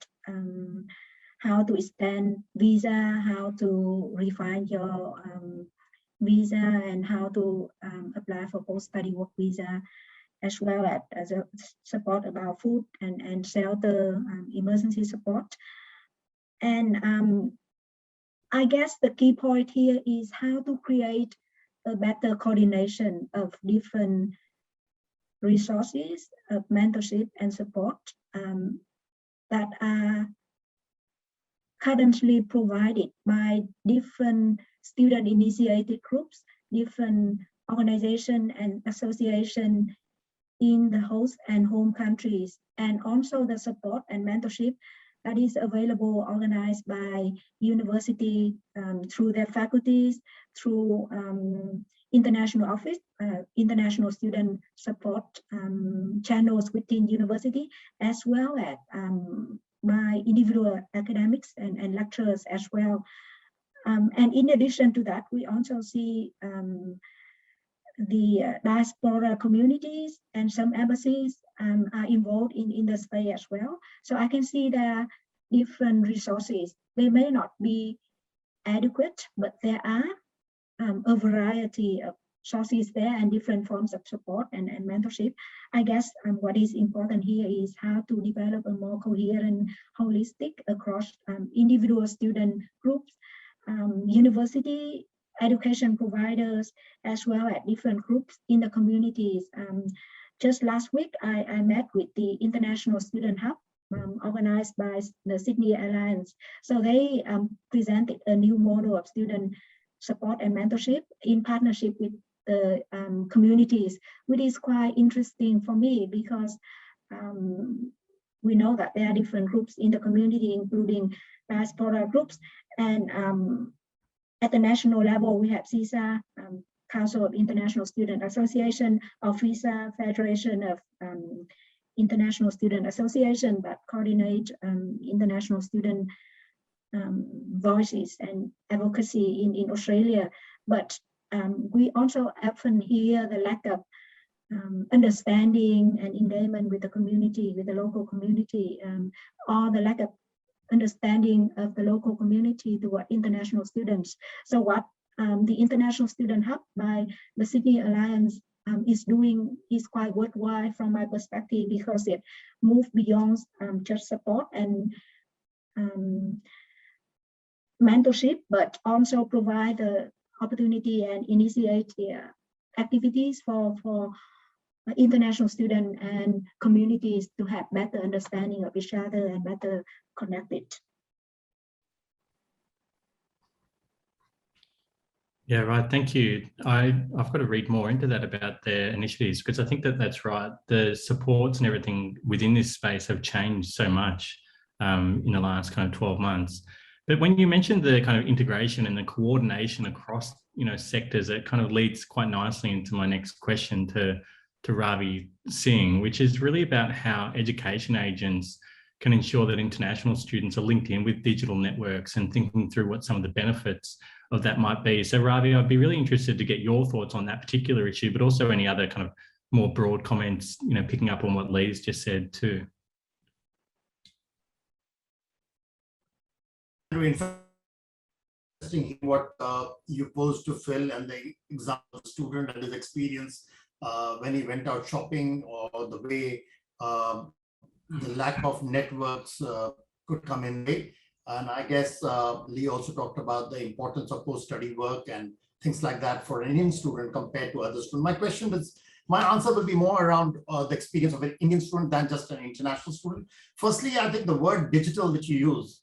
how to extend visa, how to refine your visa, and how to apply for post-study work visa, as well as a support about food and shelter, emergency support. And I guess the key point here is how to create a better coordination of different resources of mentorship and support that are currently provided by different student-initiated groups, different organizations and associations in the host and home countries, and also the support and mentorship that is available, organized by university through their faculties, through international office, international student support channels within university, as well as by individual academics and lecturers as well. And in addition to that, we also see the diaspora communities and some embassies are involved in the space as well. So I can see there are different resources. They may not be adequate, but there are a variety of sources there and different forms of support and mentorship. I guess what is important here is how to develop a more coherent, holistic across individual student groups, university, education providers, as well as different groups in the communities. Just last week, I met with the International Student Hub organized by the Sydney Alliance. So they presented a new model of student support and mentorship in partnership with the communities, which is quite interesting for me because we know that there are different groups in the community, including diaspora groups. And at the national level, we have CISA, Council of International Student Association, or FISA, Federation of International Student Association, that coordinate international student voices and advocacy in Australia. But we also often hear the lack of understanding and engagement with the community, with the local community, or the lack of understanding of the local community toward international students. So what the International Student Hub by the Sydney Alliance is doing is quite worthwhile from my perspective, because it moves beyond just support and mentorship, but also provide the opportunity and initiate activities for international students and communities to have better understanding of each other and better connected. Yeah, right. Thank you. I've got to read more into that about their initiatives, because I think that that's right. The supports and everything within this space have changed so much in the last kind of 12 months. But when you mentioned the kind of integration and the coordination across, sectors, it kind of leads quite nicely into my next question to Ravi Singh, which is really about how education agents can ensure that international students are linked in with digital networks and thinking through what some of the benefits of that might be. So Ravi, I'd be really interested to get your thoughts on that particular issue, but also any other kind of more broad comments, picking up on what Lee's just said too. Interesting what you posed to Phil and the example of the student and his experience when he went out shopping, or the way the lack of networks could come in way. And I guess Lee also talked about the importance of post-study work and things like that for an Indian student compared to other students. My answer will be more around the experience of an Indian student than just an international student. Firstly, I think the word digital, which you use,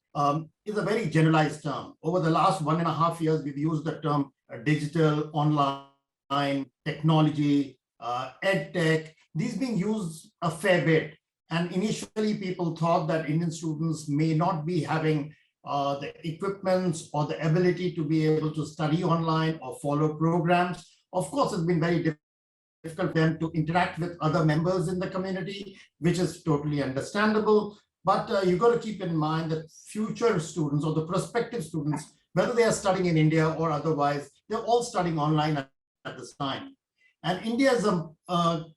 is a very generalized term. Over the last 1.5 years, we've used the term digital, online, technology, ed tech. These being used a fair bit. And initially, people thought that Indian students may not be having the equipments or the ability to be able to study online or follow programs. Of course, it's been very difficult for them to interact with other members in the community, which is totally understandable. But you've got to keep in mind that future students or the prospective students, whether they are studying in India or otherwise, they're all studying online at this time. And India is a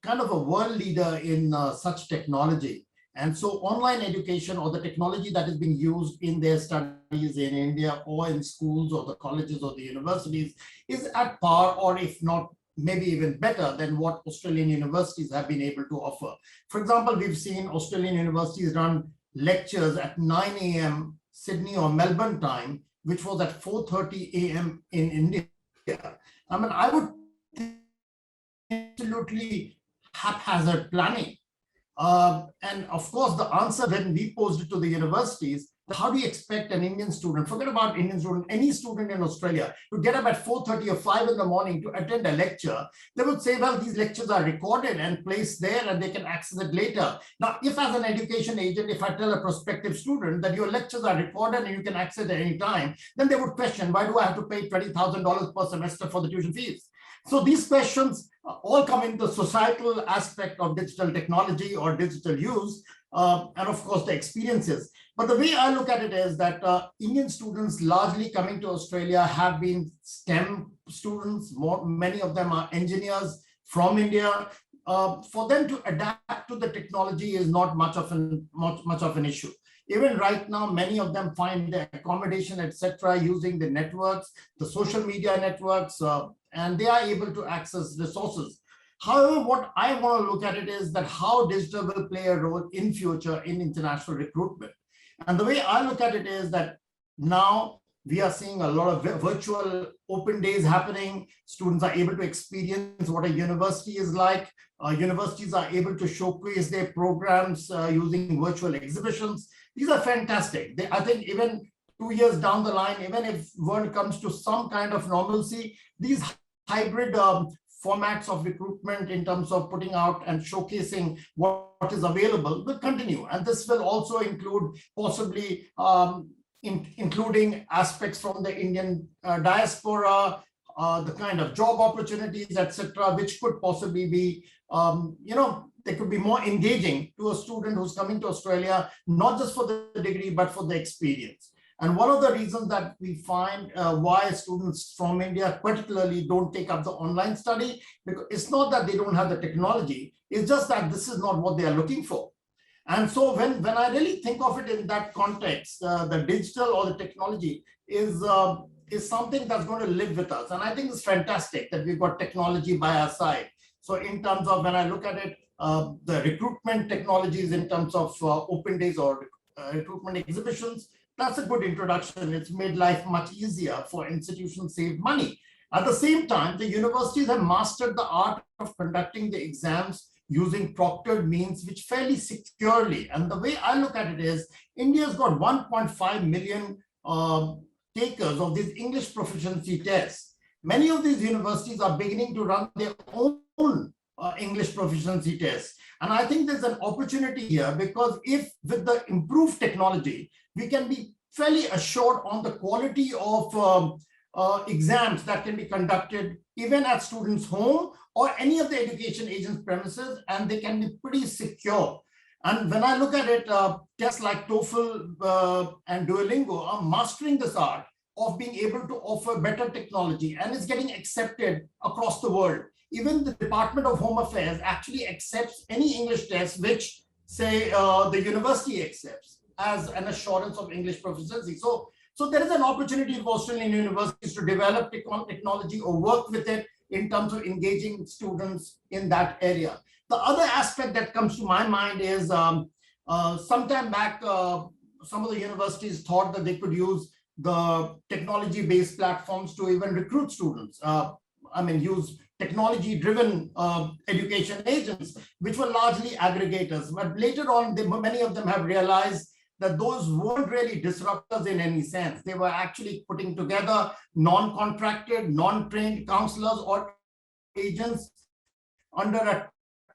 kind of a world leader in such technology. And so online education, or the technology that is being used in their studies in India or in schools or the colleges or the universities, is at par, or if not, maybe even better than what Australian universities have been able to offer. For example, we've seen Australian universities run lectures at 9 a.m. Sydney or Melbourne time, which was at 4:30 a.m. in India. I mean, I would absolutely haphazard planning. And of course, the answer when we posed it to the universities, how do you expect an Indian student, forget about Indian student, any student in Australia, to get up at 4:30 or 5 in the morning to attend a lecture? They would say, well, these lectures are recorded and placed there and they can access it later. Now, if as an education agent, if I tell a prospective student that your lectures are recorded and you can access it at any time, then they would question, why do I have to pay $20,000 per semester for the tuition fees? So these questions all come into the societal aspect of digital technology or digital use, and of course the experiences. But the way I look at it is that Indian students largely coming to Australia have been STEM students. Many of them are engineers from India. For them to adapt to the technology is not much of an issue. Even right now, many of them find the accommodation, etc., using the networks, the social media networks, and they are able to access resources. However, what I want to look at it is that how digital will play a role in future in international recruitment. And the way I look at it is that now we are seeing a lot of virtual open days happening. Students are able to experience what a university is like. Universities are able to showcase their programs using virtual exhibitions. These are fantastic. I think even 2 years down the line, even if world comes to some kind of normalcy, these hybrid formats of recruitment in terms of putting out and showcasing what is available will continue. And this will also include possibly including aspects from the Indian diaspora, the kind of job opportunities, etc., which could possibly be, they could be more engaging to a student who's coming to Australia, not just for the degree, but for the experience. And one of the reasons that we find why students from India particularly don't take up the online study, because it's not that they don't have the technology, it's just that this is not what they are looking for. And so when I really think of it in that context, the digital or the technology is something that's going to live with us. And I think it's fantastic that we've got technology by our side. So in terms of when I look at it, the recruitment technologies in terms of open days or recruitment exhibitions, that's a good introduction. It's made life much easier for institutions, save money. At the same time, the universities have mastered the art of conducting the exams using proctored means, which fairly securely. And the way I look at it is, India's got 1.5 million takers of these English proficiency tests. Many of these universities are beginning to run their own English proficiency tests. And I think there's an opportunity here, because if with the improved technology, we can be fairly assured on the quality of exams that can be conducted even at students' home or any of the education agent's premises, and they can be pretty secure. And when I look at it, tests like TOEFL and Duolingo are mastering this art of being able to offer better technology, and it's getting accepted across the world. Even the Department of Home Affairs actually accepts any English test which, say, the university accepts as an assurance of English proficiency. So there is an opportunity for Australian universities to develop technology or work with it in terms of engaging students in that area. The other aspect that comes to my mind is sometime back, some of the universities thought that they could use the technology-based platforms to even recruit students. Use technology-driven education agents, which were largely aggregators. But later on, many of them have realized that those weren't really disruptors in any sense. They were actually putting together non-contracted, non-trained counselors or agents under a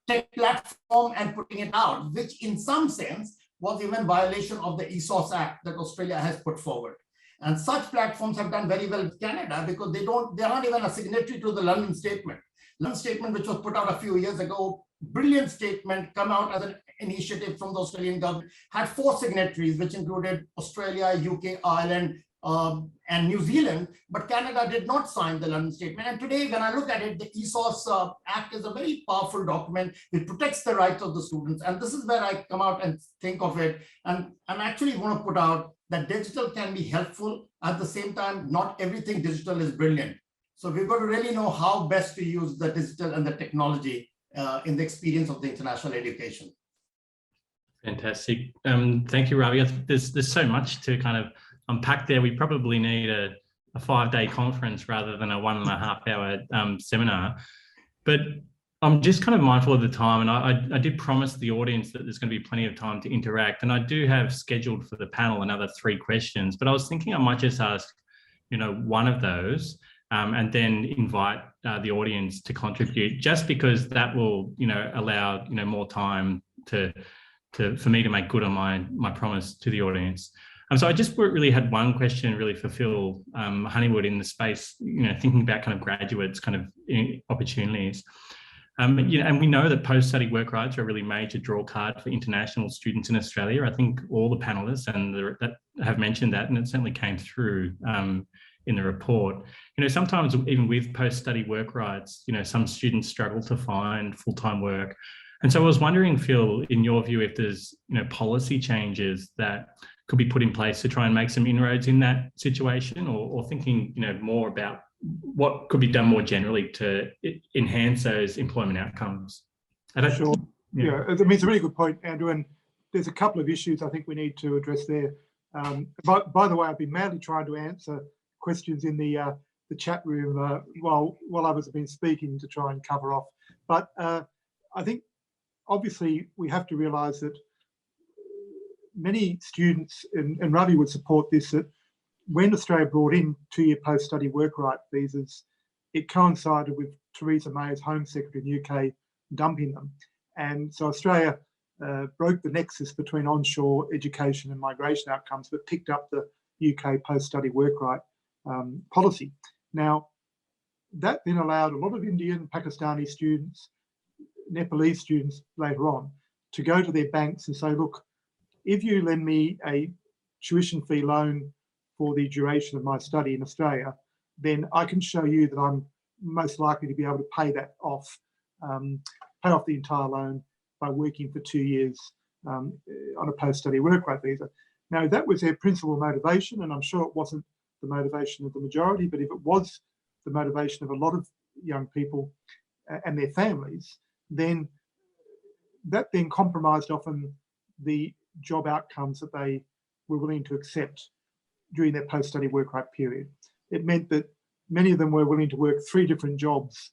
tech platform and putting it out, which in some sense was even violation of the ESOS Act that Australia has put forward. And such platforms have done very well with Canada because they're not even a signatory to the London Statement. London Statement, which was put out a few years ago, brilliant statement, come out as an initiative from the Australian government, had 4 signatories, which included Australia, UK, Ireland, and New Zealand, but Canada did not sign the London Statement. And today, when I look at it, the ESOS Act is a very powerful document. It protects the rights of the students. And this is where I come out and think of it. And I'm actually want to put out that digital can be helpful. At the same time, not everything digital is brilliant. So we've got to really know how best to use the digital and the technology in the experience of the international education. Fantastic. Thank you, Ravi. I think there's so much to kind of unpack there. We probably need a 5-day conference rather than a 1.5-hour seminar. But I'm just kind of mindful of the time, and I did promise the audience that there's going to be plenty of time to interact. And I do have scheduled for the panel another 3 questions, but I was thinking I might just ask, one of those, and then invite the audience to contribute, just because that will, allow, more time for me to make good on my promise to the audience. So I just really had one question really for Phil Honeywood in the space, thinking about kind of graduates, kind of opportunities. And we know that post-study work rights are a really major draw card for international students in Australia. I think all the panelists that have mentioned that, and it certainly came through in the report. Sometimes even with post-study work rights, some students struggle to find full-time work. And so I was wondering, Phil, in your view, if there's policy changes that could be put in place to try and make some inroads in that situation, or thinking more about what could be done more generally to enhance those employment outcomes. Sure. Yeah, I mean, it's a really good point, Andrew, and there's a couple of issues I think we need to address there. By the way, I've been madly trying to answer questions in the chat room while others have been speaking to try and cover off. But I think obviously we have to realise that many students, and Ravi would support this, that when Australia brought in 2-year post-study work right visas, it coincided with Theresa May's Home Secretary in the UK dumping them. And so Australia broke the nexus between onshore education and migration outcomes, but picked up the UK post-study work right policy. Now, that then allowed a lot of Indian, Pakistani students, Nepalese students later on to go to their banks and say, look, if you lend me a tuition fee loan for the duration of my study in Australia, then I can show you that I'm most likely to be able to pay that off, pay off the entire loan by working for 2 years on a post-study work right visa. Now, that was their principal motivation, and I'm sure it wasn't the motivation of the majority, but if it was the motivation of a lot of young people and their families, then that then compromised often the job outcomes that they were willing to accept during their post-study work right period. It meant that many of them were willing to work 3 different jobs,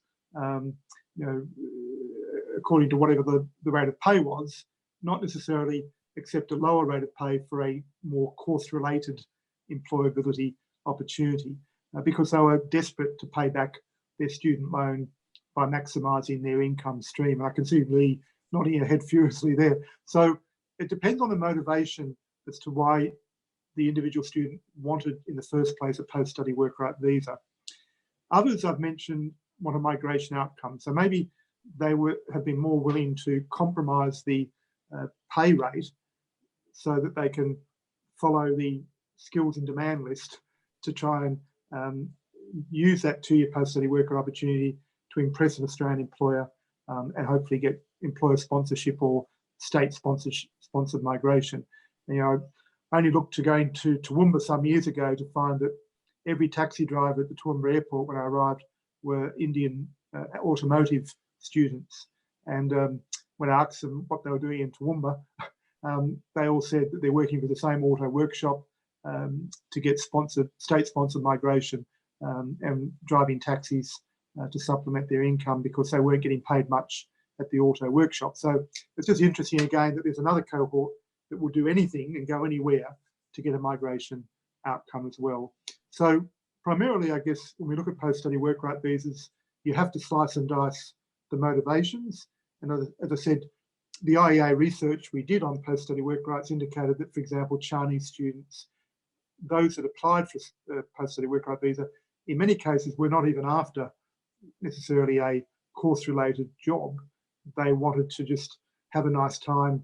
according to whatever the rate of pay was, not necessarily accept a lower rate of pay for a more course-related employability opportunity. because they were desperate to pay back their student loan by maximising their income stream. And I can see Lee nodding her head furiously there. So it depends on the motivation as to why the individual student wanted in the first place a post-study work right visa. Others I've mentioned want a migration outcome. So maybe they have been more willing to compromise the pay rate so that they can follow the skills in demand list to try and use that 2-year post-study worker opportunity to impress an Australian employer and hopefully get employer sponsorship or state sponsored migration. And, you know, I only looked to going to Toowoomba some years ago to find that every taxi driver at the Toowoomba airport when I arrived were Indian automotive students. And when I asked them what they were doing in Toowoomba, they all said that they're working for the same auto workshop to get state-sponsored migration and driving taxis to supplement their income because they weren't getting paid much at the auto workshop. So it's just interesting again that there's another cohort that will do anything and go anywhere to get a migration outcome as well. So primarily, I guess, when we look at post-study work right visas, you have to slice and dice the motivations. And as I said, the IEA research we did on post-study work rights indicated that, for example, Chinese students, those that applied for post-study work right visa, in many cases were not even after necessarily a course-related job. They wanted to just have a nice time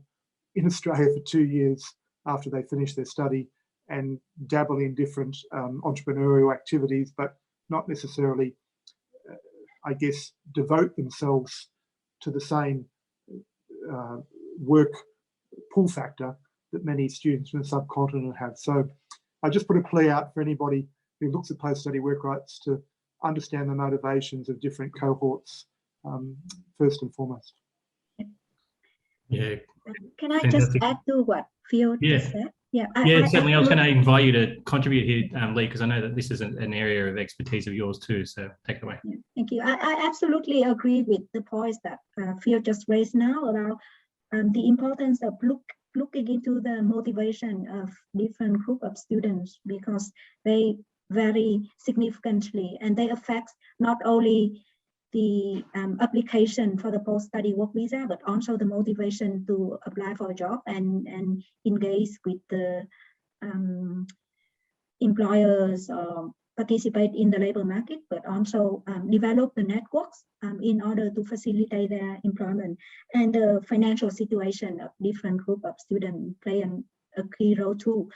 in Australia for 2 years after they finished their study and dabble in different entrepreneurial activities, but not necessarily, I guess, devote themselves to the same work pull factor that many students from the subcontinent have. So I just put a plea out for anybody who looks at post-study work rights to understand the motivations of different cohorts first and foremost. Yeah. Can I just add to what Phil just said? Yeah, certainly. I was going to invite you to contribute here, Lee, because I know that this is an area of expertise of yours too. So take it away. Yeah, thank you. I absolutely agree with the points that Phil just raised now about the importance of looking into the motivation of different group of students, because they vary significantly and they affect not only the application for the post-study work visa, but also the motivation to apply for a job and engage with the employers or participate in the labor market, but also develop the networks in order to facilitate their employment. And the financial situation of different group of students play a key role too.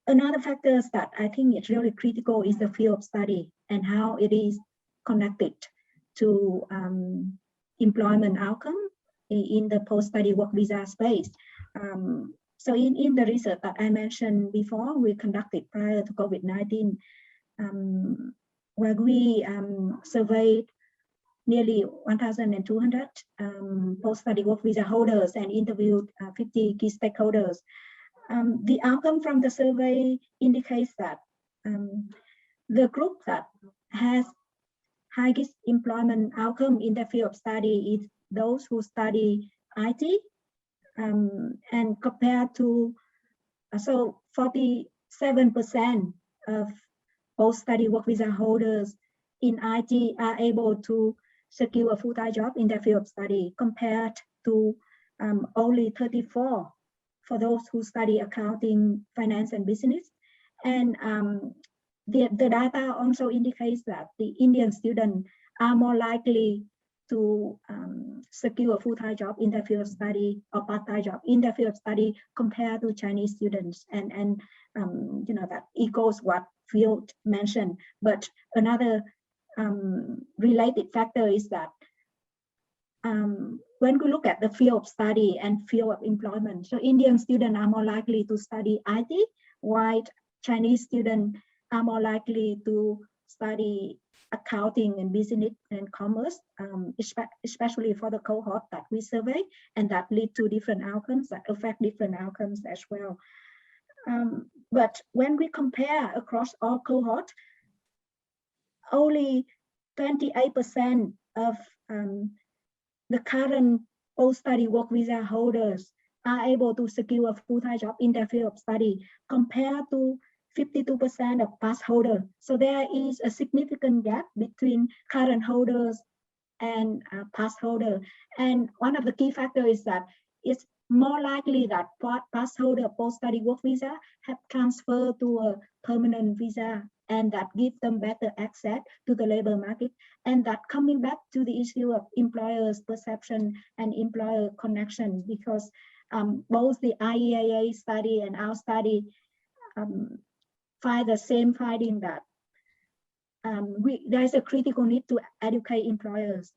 Another factor that I think is really critical is the field of study and how it is connected to employment outcome in the post-study work visa space. So in the research that I mentioned before, we conducted prior to COVID-19, where we surveyed nearly 1,200 post-study work visa holders and interviewed 50 key stakeholders. The outcome from the survey indicates that the group that has highest employment outcome in the field of study is those who study IT, and compared to, so 47% of post-study work visa holders in IT are able to secure a full-time job in their field of study, compared to only 34 for those who study accounting, finance, and business. And the data also indicates that the Indian students are more likely to secure a full-time job in their field of study or part-time job in their field of study compared to Chinese students. And you know, that echoes what Phil mentioned. But another related factor is that when we look at the field of study and field of employment, so Indian students are more likely to study IT, while Chinese students are more likely to study accounting and business and commerce, especially for the cohort that we survey, and that lead to different outcomes that affect different outcomes as well. But when we compare across all cohorts, only 28% of the current post-study work visa holders are able to secure a full-time job in their field of study, compared to 52% of pass holders. So there is a significant gap between current holders and pass holder. And one of the key factors is that it's more likely that pass holder post-study work visa have transferred to a permanent visa, and that gives them better access to the labor market. And that coming back to the issue of employers' perception and employer connection, because both the IEAA study and our study find the same finding that there's a critical need to educate employers.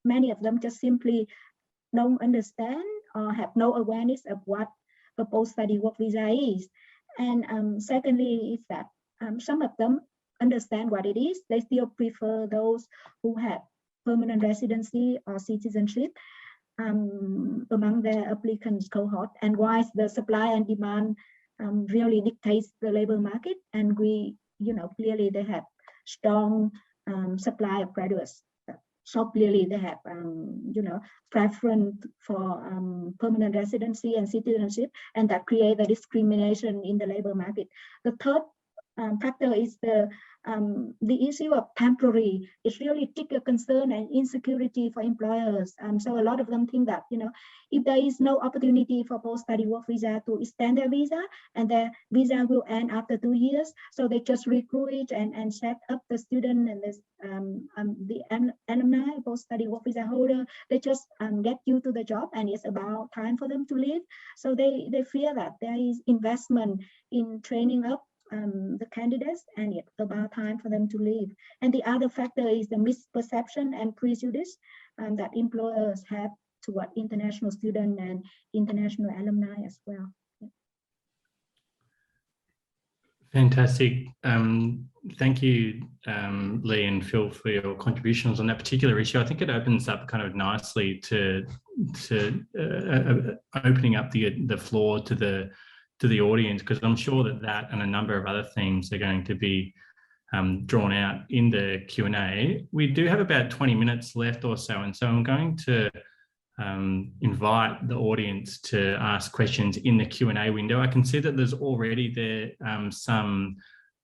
Many of them just simply don't understand or have no awareness of what a post-study work visa is. And secondly, is that some of them understand what it is. They still prefer those who have permanent residency or citizenship among their applicant cohort. And whilst the supply and demand really dictates the labor market, and we, clearly they have strong supply of graduates. So clearly they have, preference for permanent residency and citizenship, and that create a discrimination in the labor market. The third factor is the issue of temporary. It really trigger concern and insecurity for employers. So a lot of them think that, if there is no opportunity for post-study work visa to extend their visa, and their visa will end after 2 years, so they just recruit and set up the student and the alumni post-study work visa holder. They just get you to the job, and it's about time for them to leave. So they fear that there is investment in training up the candidates, and it's about time for them to leave. And the other factor is the misperception and prejudice that employers have toward international students and international alumni as well. Fantastic. Thank you, Lee and Phil, for your contributions on that particular issue. I think it opens up kind of nicely to opening up the floor to the audience, because I'm sure that and a number of other themes are going to be drawn out in the Q&A. We do have about 20 minutes left or so, and so I'm going to invite the audience to ask questions in the Q&A window. I can see that there's already some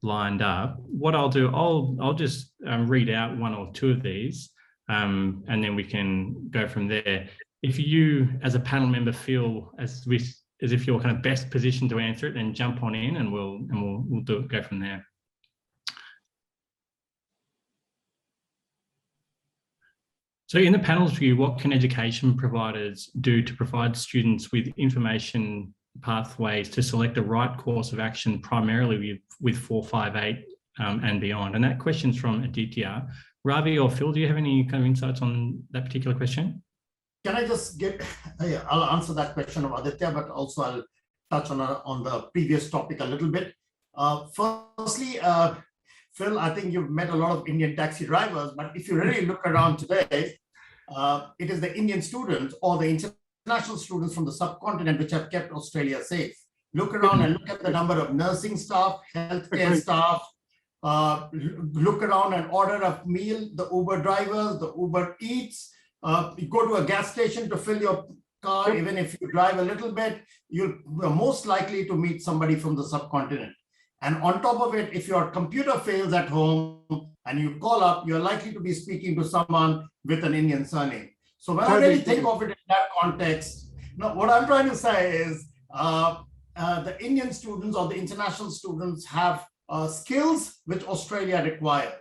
lined up. What I'll do, I'll just read out one or two of these, and then we can go from there. If you, as a panel member, feel as if you're kind of best positioned to answer it, then jump on in and we'll go from there. So in the panel's view, what can education providers do to provide students with information pathways to select the right course of action, primarily with 458 and beyond? And that question's from Aditya. Ravi or Phil, do you have any kind of insights on that particular question? Can I just I'll answer that question of Aditya, but also I'll touch on the previous topic a little bit. Firstly, Phil, I think you've met a lot of Indian taxi drivers, but if you really look around today, it is the Indian students or the international students from the subcontinent which have kept Australia safe. Look around and look at the number of nursing staff, healthcare staff. Look around and order a meal, the Uber drivers, the Uber Eats. You go to a gas station to fill your car, even if you drive a little bit, you're most likely to meet somebody from the subcontinent. And on top of it, if your computer fails at home and you call up, you're likely to be speaking to someone with an Indian surname. So when I really think of it in that context, what I'm trying to say is the Indian students or the international students have skills which Australia requires.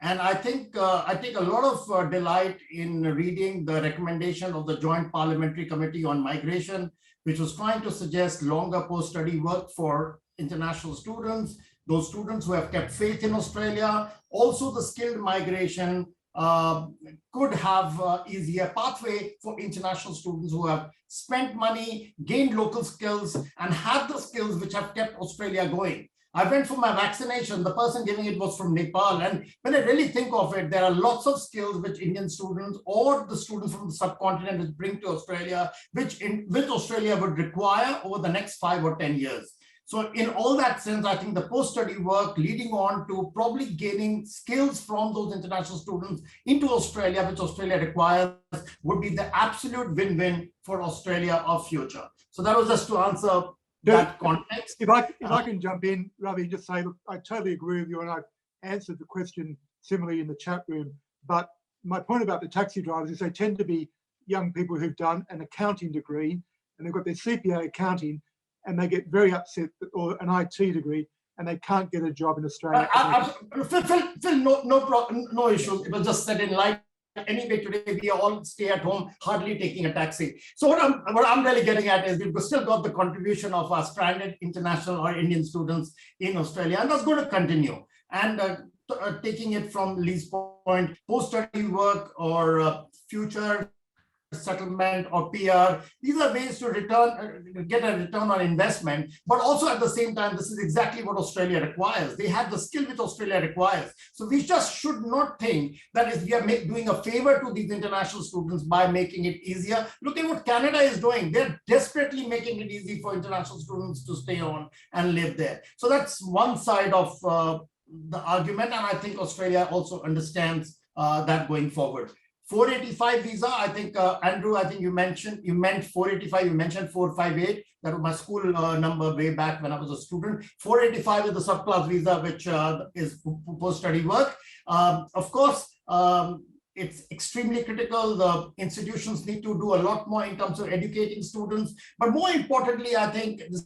And I think I take a lot of delight in reading the recommendation of the Joint Parliamentary Committee on Migration, which was trying to suggest longer post-study work for international students, those students who have kept faith in Australia. Also, the skilled migration could have easier pathway for international students who have spent money, gained local skills, and have the skills which have kept Australia going. I went for my vaccination. The person giving it was from Nepal. And when I really think of it, there are lots of skills which Indian students or the students from the subcontinent which bring to Australia, which Australia would require over the next 5 or 10 years. So in all that sense, I think the post-study work leading on to probably gaining skills from those international students into Australia, which Australia requires, would be the absolute win-win for Australia of future. So that was just to answer that context. If I can jump in, Ravi, just say, look, I totally agree with you, and I've answered the question similarly in the chat room. But my point about the taxi drivers is they tend to be young people who've done an accounting degree and they've got their CPA accounting, and they get very upset, or an IT degree, and they can't get a job in Australia. Phil, no issues. It was just said in light. Anyway, today we all stay at home, hardly taking a taxi. So what I'm really getting at is we've still got the contribution of our stranded international or Indian students in Australia, and that's going to continue. And taking it from Lee's point, post-study work or future settlement or PR, these are ways to get a return on investment, but also at the same time, this is exactly what Australia requires. They have the skill which Australia requires. So we just should not think that if we are doing a favor to these international students by making it easier. Look at what Canada is doing. They're desperately making it easy for international students to stay on and live there. So that's one side of the argument, and I think Australia also understands that going forward. 485 visa, I think, Andrew, I think you meant 485, you mentioned 458. That was my school number way back when I was a student. 485 is the subclass visa, which is post-study work. Of course, it's extremely critical. The institutions need to do a lot more in terms of educating students. But more importantly, I think this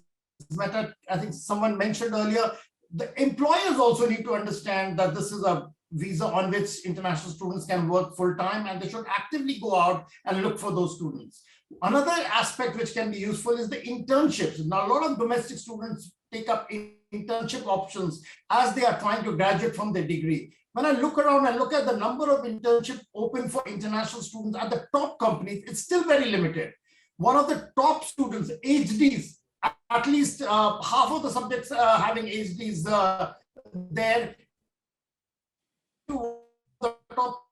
matter, I think someone mentioned earlier, the employers also need to understand that this is a visa on which international students can work full-time, and they should actively go out and look for those students. Another aspect which can be useful is the internships. Now, a lot of domestic students take up internship options as they are trying to graduate from their degree. When I look around and look at the number of internships open for international students at the top companies, it's still very limited. One of the top students, HDs, at least half of the subjects having HDs there. The top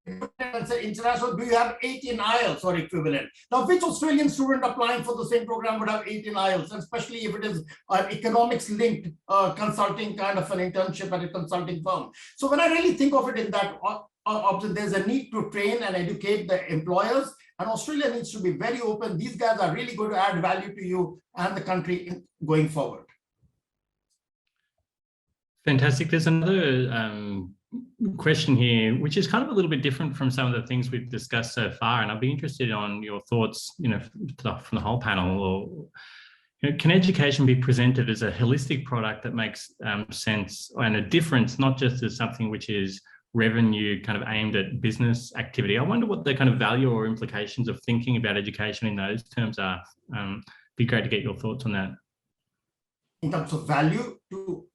international, do you have 18 IELTS or equivalent? Now, which Australian student applying for the same program would have 18 IELTS, especially if it is an economics linked consulting kind of an internship at a consulting firm? So when I really think of it in that option, there's a need to train and educate the employers, and Australia needs to be very open. These guys are really going to add value to you and the country going forward. Fantastic. There's another question here, which is kind of a little bit different from some of the things we've discussed so far, and I'd be interested on your thoughts, from the whole panel. Or, can education be presented as a holistic product that makes sense and a difference, not just as something which is revenue kind of aimed at business activity? I wonder what the kind of value or implications of thinking about education in those terms are. Be great to get your thoughts on that. In terms of value to,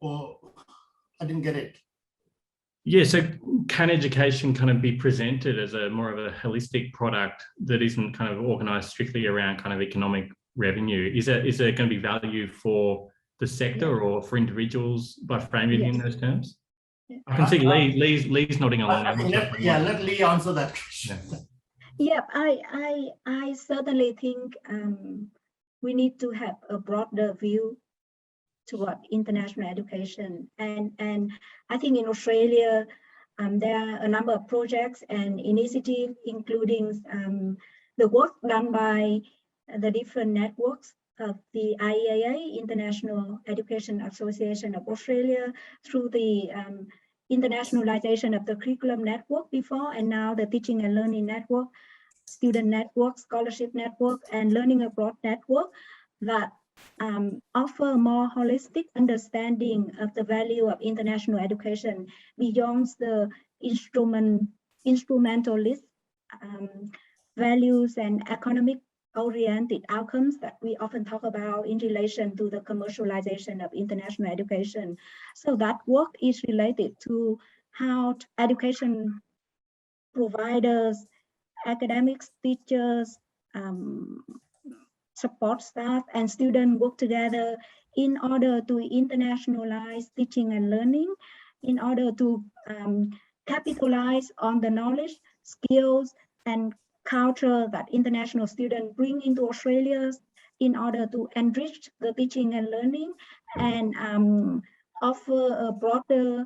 I didn't get it. Yeah, so can education kind of be presented as a more of a holistic product that isn't kind of organised strictly around kind of economic revenue? Is there going to be value for the sector or for individuals by framing it in those terms? I can see Lee's nodding along. Let Lee answer that question. Yeah, I certainly think we need to have a broader view toward international education. And I think in Australia, there are a number of projects and initiatives, including the work done by the different networks of the IEAA, International Education Association of Australia, through the internationalization of the curriculum network before, and now the teaching and learning network, student network, scholarship network, and learning abroad network that offer a more holistic understanding of the value of international education beyond the instrumentalist values and economic-oriented outcomes that we often talk about in relation to the commercialization of international education. So that work is related to how education providers, academics, teachers, support staff and students work together in order to internationalize teaching and learning, in order to capitalize on the knowledge, skills, and culture that international students bring into Australia, in order to enrich the teaching and learning and offer a broader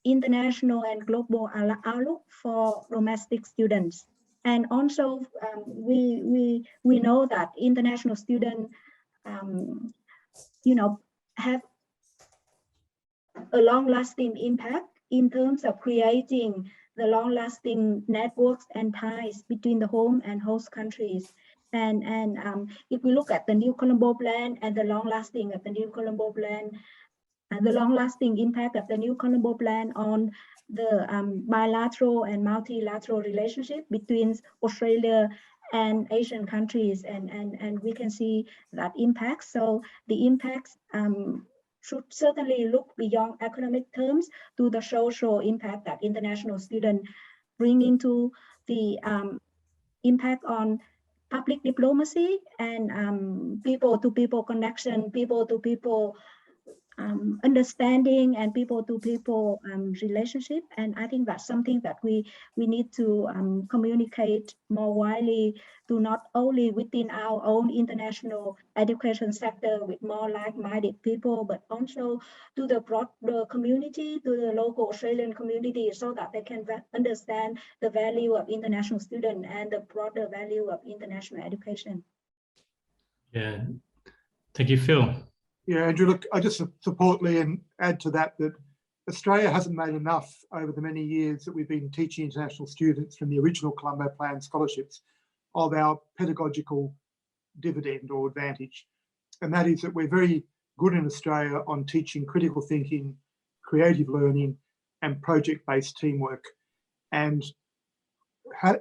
international and global outlook for domestic students. And also, we know that international students have a long-lasting impact in terms of creating the long-lasting networks and ties between the home and host countries. And if we look at the New Colombo Plan and the long-lasting of the New Colombo Plan, and the long-lasting impact of the New Colombo Plan on the bilateral and multilateral relationship between Australia and Asian countries, and we can see that impact. So the impacts should certainly look beyond economic terms to the social impact that international students bring into the impact on public diplomacy and people-to-people connection, people-to-people understanding, and people-to-people relationship. And I think that's something that we need to communicate more widely to not only within our own international education sector with more like-minded people, but also to the broader community, to the local Australian community, so that they can understand the value of international students and the broader value of international education. Yeah, thank you, Phil. Yeah, Andrew, look, I just support Lee and add to that Australia hasn't made enough over the many years that we've been teaching international students from the original Colombo Plan scholarships of our pedagogical dividend or advantage. And that is that we're very good in Australia on teaching critical thinking, creative learning, and project-based teamwork. And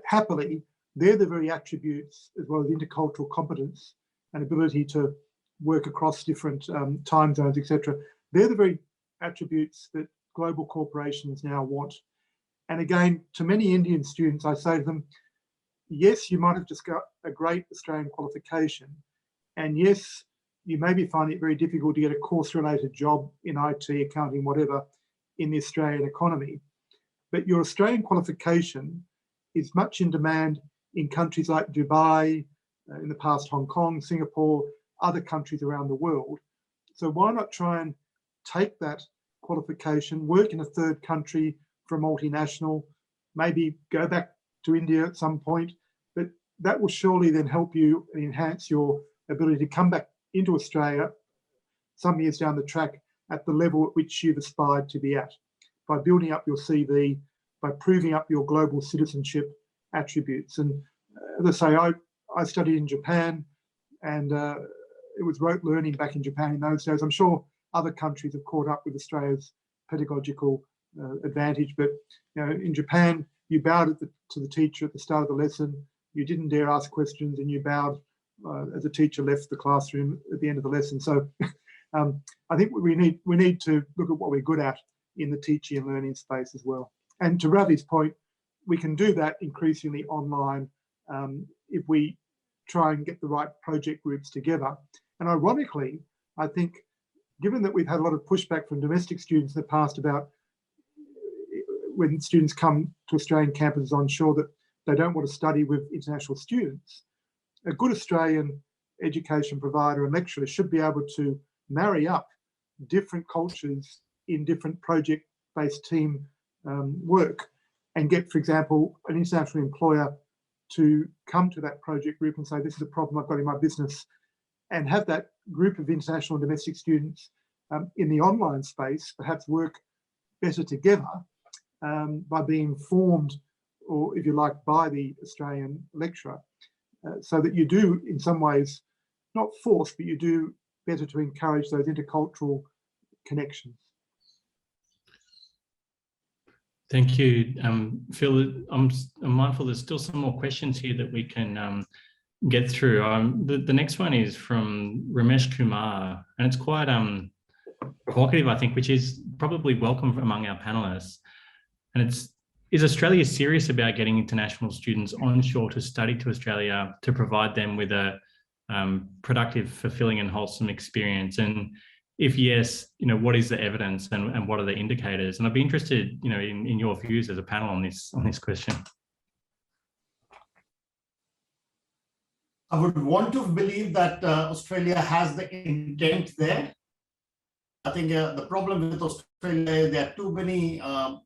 happily, they're the very attributes, as well as intercultural competence and ability to work across different time zones, etc. They're the very attributes that global corporations now want. And again, to many Indian students, I say to them, yes, you might have just got a great Australian qualification. And yes, you may be finding it very difficult to get a course-related job in IT, accounting, whatever, in the Australian economy. But your Australian qualification is much in demand in countries like Dubai, in the past Hong Kong, Singapore, other countries around the world. So why not try and take that qualification, work in a third country for a multinational, maybe go back to India at some point, but that will surely then help you and enhance your ability to come back into Australia some years down the track at the level at which you've aspired to be at, by building up your CV, by proving up your global citizenship attributes. And as I say, I studied in Japan, and it was rote learning back in Japan in those days. I'm sure other countries have caught up with Australia's pedagogical advantage, but in Japan, you bowed to the teacher at the start of the lesson. You didn't dare ask questions, and you bowed as the teacher left the classroom at the end of the lesson. So I think we need to look at what we're good at in the teaching and learning space as well. And to Ravi's point, we can do that increasingly online if we try and get the right project groups together. And ironically, I think, given that we've had a lot of pushback from domestic students in the past about when students come to Australian campuses onshore that they don't want to study with international students, a good Australian education provider and lecturer should be able to marry up different cultures in different project-based team work and get, for example, an international employer to come to that project group and say, this is a problem I've got in my business, and have that group of international and domestic students in the online space perhaps work better together by being informed, or if you like, by the Australian lecturer, so that you do in some ways, not force, but you do better to encourage those intercultural connections. Thank you, Phil. I'm mindful there's still some more questions here that we can get through. The next one is from Ramesh Kumar, and it's quite provocative, I think, which is probably welcome among our panelists. And is Australia serious about getting international students onshore to study to Australia to provide them with a productive, fulfilling and wholesome experience? And if yes, what is the evidence and what are the indicators? And I'd be interested, in your views as a panel on this question. I would want to believe that Australia has the intent there. I think the problem with Australia is there are too many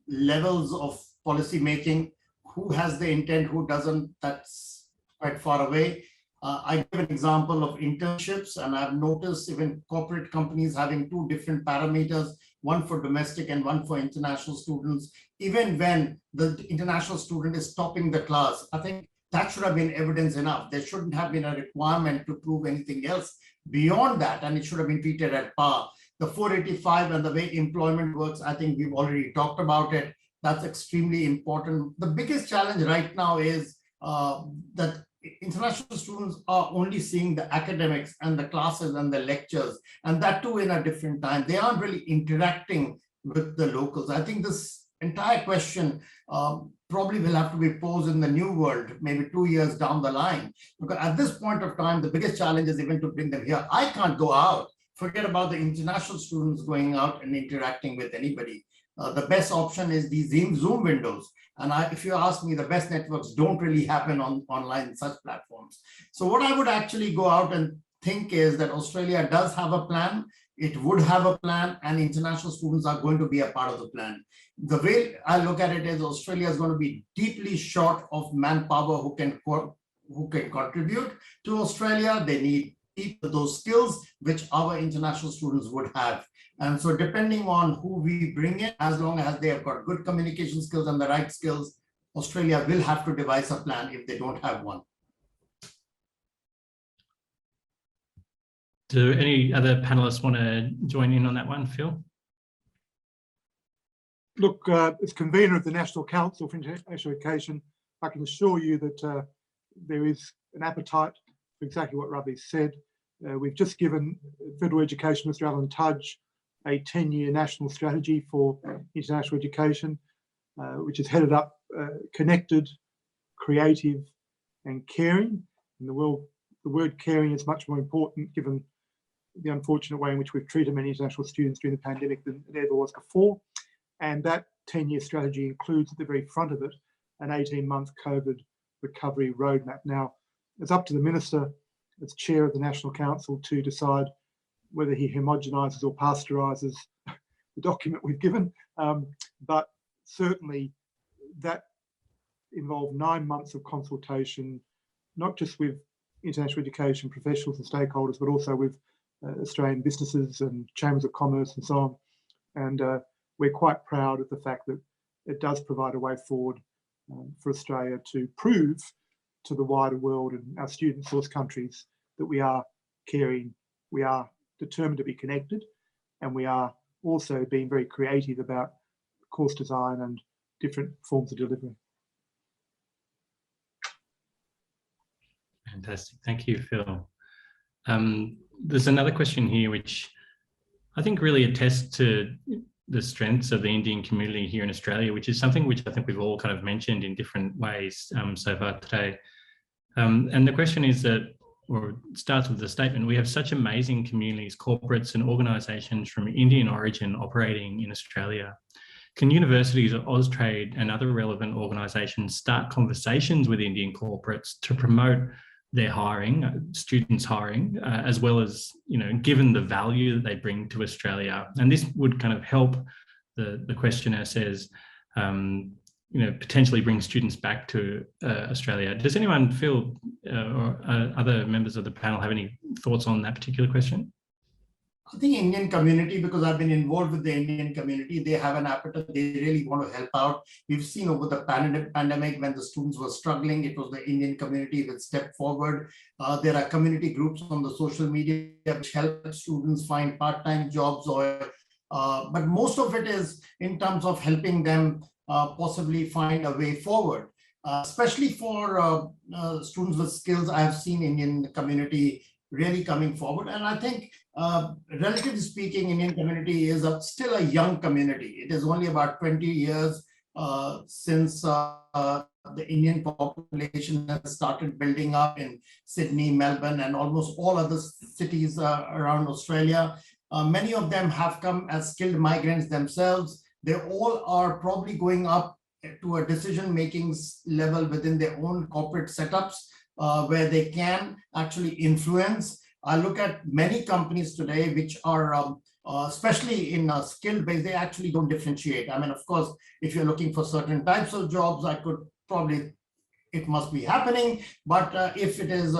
levels of policy making. Who has the intent, who doesn't, that's quite far away. I give an example of internships, and I've noticed even corporate companies having two different parameters, one for domestic and one for international students. Even when the international student is topping the class, I think that should have been evidence enough. There shouldn't have been a requirement to prove anything else beyond that, and it should have been treated at par. The 485 and the way employment works, I think we've already talked about it. That's extremely important. The biggest challenge right now is that international students are only seeing the academics and the classes and the lectures, and that too in a different time. They aren't really interacting with the locals. I think this entire question probably will have to be posed in the new world, maybe 2 years down the line. Because at this point of time, the biggest challenge is even to bring them here. I can't go out. Forget about the international students going out and interacting with anybody. The best option is these Zoom windows. And if you ask me, the best networks don't really happen online in such platforms. So what I would actually go out and think is that Australia does have a plan. It would have a plan, and international students are going to be a part of the plan. The way I look at it is Australia is going to be deeply short of manpower who can contribute to Australia. They need those skills which our international students would have. And so depending on who we bring in, as long as they have got good communication skills and the right skills, Australia will have to devise a plan if they don't have one. Do any other panelists want to join in on that one, Phil? Look, as convener of the National Council for International Education, I can assure you that there is an appetite for exactly what Ravi said. We've just given Federal Education Minister Alan Tudge a 10-year national strategy for international education, which is headed up connected, creative and caring. And the word caring is much more important given the unfortunate way in which we've treated many international students during the pandemic than it ever was before. And that 10-year strategy includes at the very front of it an 18-month COVID recovery roadmap. Now, it's up to the Minister as chair of the National Council to decide whether he homogenises or pasteurises the document we've given. But certainly that involved 9 months of consultation, not just with international education professionals and stakeholders, but also with Australian businesses and chambers of commerce and so on. And we're quite proud of the fact that it does provide a way forward for Australia to prove to the wider world and our student source countries that we are caring, we are determined to be connected, and we are also being very creative about course design and different forms of delivery. Fantastic. Thank you, Phil. There's another question here, which I think really attests to the strengths of the Indian community here in Australia, which is something which I think we've all kind of mentioned in different ways so far today. And the question is that, or starts with the statement, we have such amazing communities, corporates and organisations from Indian origin operating in Australia. Can universities, Austrade and other relevant organisations start conversations with Indian corporates to promote their hiring, students hiring, as well as, you know, given the value that they bring to Australia? And this would kind of help, the questioner says, you know, potentially bring students back to Australia. Does anyone feel, or other members of the panel have any thoughts on that particular question? I think Indian community, because I've been involved with the Indian community, they have an appetite. They really want to help out. We've seen over the pandemic when the students were struggling, it was the Indian community that stepped forward. There are community groups on the social media which help students find part-time jobs, but most of it is in terms of helping them possibly find a way forward. Especially for students with skills, I have seen Indian community really coming forward. And I think, relatively speaking, Indian community is still a young community. It is only about 20 years since the Indian population has started building up in Sydney, Melbourne, and almost all other cities around Australia. Many of them have come as skilled migrants themselves. They all are probably going up to a decision-making level within their own corporate setups, where they can actually influence. I look at many companies today which are, especially in a skill base, they actually don't differentiate. I mean, of course, if you're looking for certain types of jobs, I could probably it must be happening. But if it is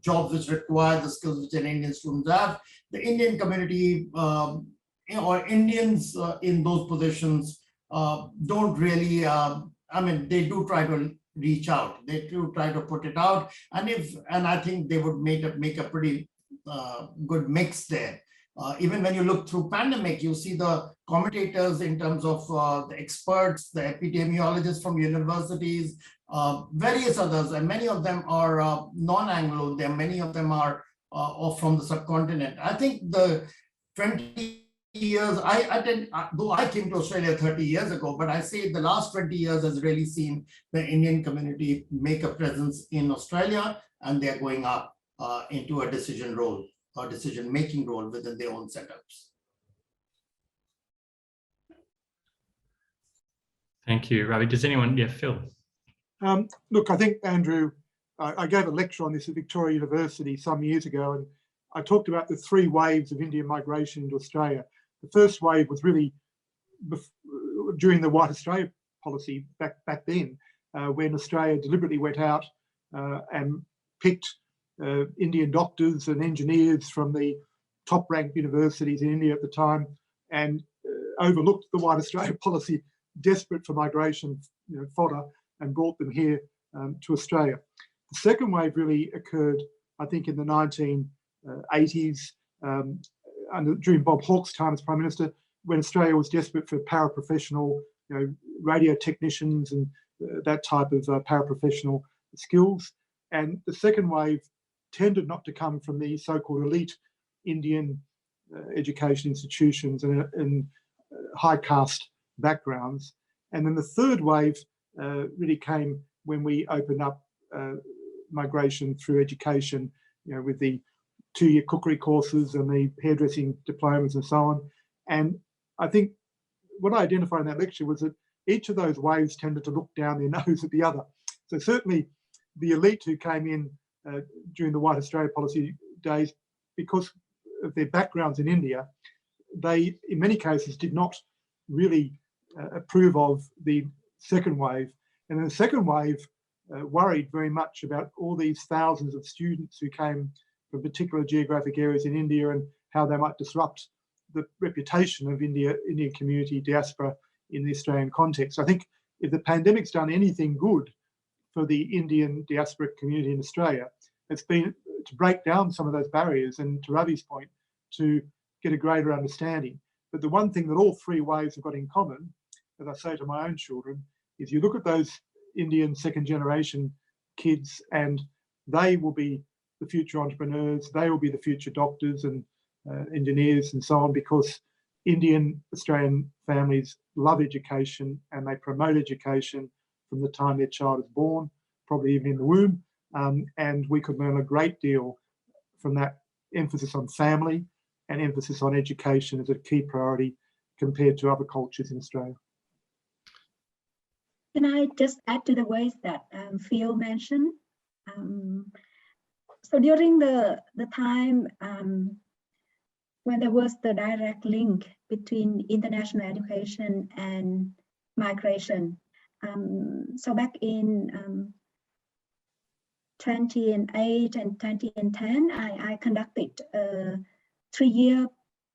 jobs which require the skills which an Indian students have, the Indian community or Indians in those positions don't really, I mean, they do try to reach out. They do try to put it out. And I think they would make a pretty good mix there. Even when you look through pandemic, you see the commentators in terms of the experts, the epidemiologists from universities, various others, and many of them are non-Anglo. Many of them are from the subcontinent. I think the 20 years, though I came to Australia 30 years ago, but I say the last 20 years has really seen the Indian community make a presence in Australia, and they're going up into a decision role or decision-making role within their own setups. Thank you, Ravi. Does anyone, yeah, Phil? Look, I think, Andrew, I gave a lecture on this at Victoria University some years ago, and I talked about the 3 waves of Indian migration into Australia. The first wave was really during the White Australia policy back then, when Australia deliberately went out and picked Indian doctors and engineers from the top-ranked universities in India at the time, and overlooked the White Australia policy, desperate for migration fodder, and brought them here to Australia. The second wave really occurred, I think, in the 1980s, during Bob Hawke's time as Prime Minister, when Australia was desperate for paraprofessional, radio technicians and that type of paraprofessional skills. And the second wave tended not to come from the so-called elite Indian education institutions and high caste backgrounds. And then the third wave really came when we opened up migration through education, with the 2-year cookery courses and the hairdressing diplomas and so on. And I think what I identified in that lecture was that each of those waves tended to look down their nose at the other. So certainly the elite who came in during the White Australia policy days, because of their backgrounds in India, they, in many cases, did not really approve of the second wave. And then the second wave worried very much about all these thousands of students who came from particular geographic areas in India and how they might disrupt the reputation of Indian community diaspora in the Australian context. I think if the pandemic's done anything good for the Indian diaspora community in Australia, it's been to break down some of those barriers and, to Ravi's point, to get a greater understanding. But the one thing that all 3 waves have got in common, as I say to my own children, is you look at those Indian second generation kids and they will be the future entrepreneurs, they will be the future doctors and engineers and so on, because Indian Australian families love education and they promote education from the time their child is born, probably even in the womb. And we could learn a great deal from that emphasis on family and emphasis on education as a key priority compared to other cultures in Australia. Can I just add to the ways that Phil mentioned? So during the time when there was the direct link between international education and migration, so back in 2008 and 2010, I conducted a 3-year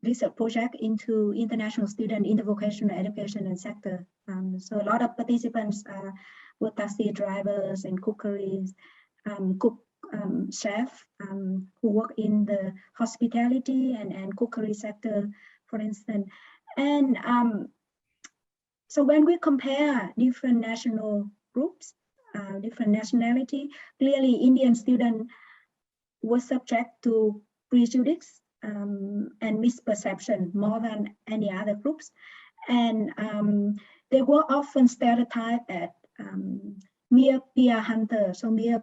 research project into international student in the vocational education and sector. So a lot of participants were taxi drivers and cookeries, cook chef who work in the hospitality and cookery sector, for instance. And so when we compare different national groups, different nationality, clearly Indian students were subject to prejudice and misperception more than any other groups. And they were often stereotyped as mere PR hunters, so mere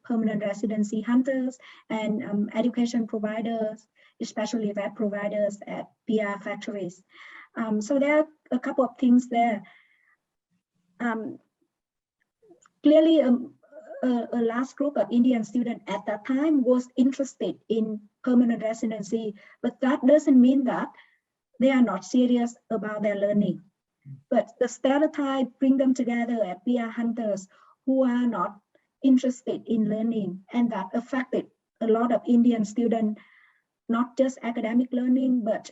permanent residency hunters, and education providers, especially vet providers at PR factories. So there are a couple of things there. Clearly, a large group of Indian students at that time was interested in permanent residency, but that doesn't mean that they are not serious about their learning. But the stereotype bring them together as PR hunters who are not interested in learning, and that affected a lot of Indian students, not just academic learning, but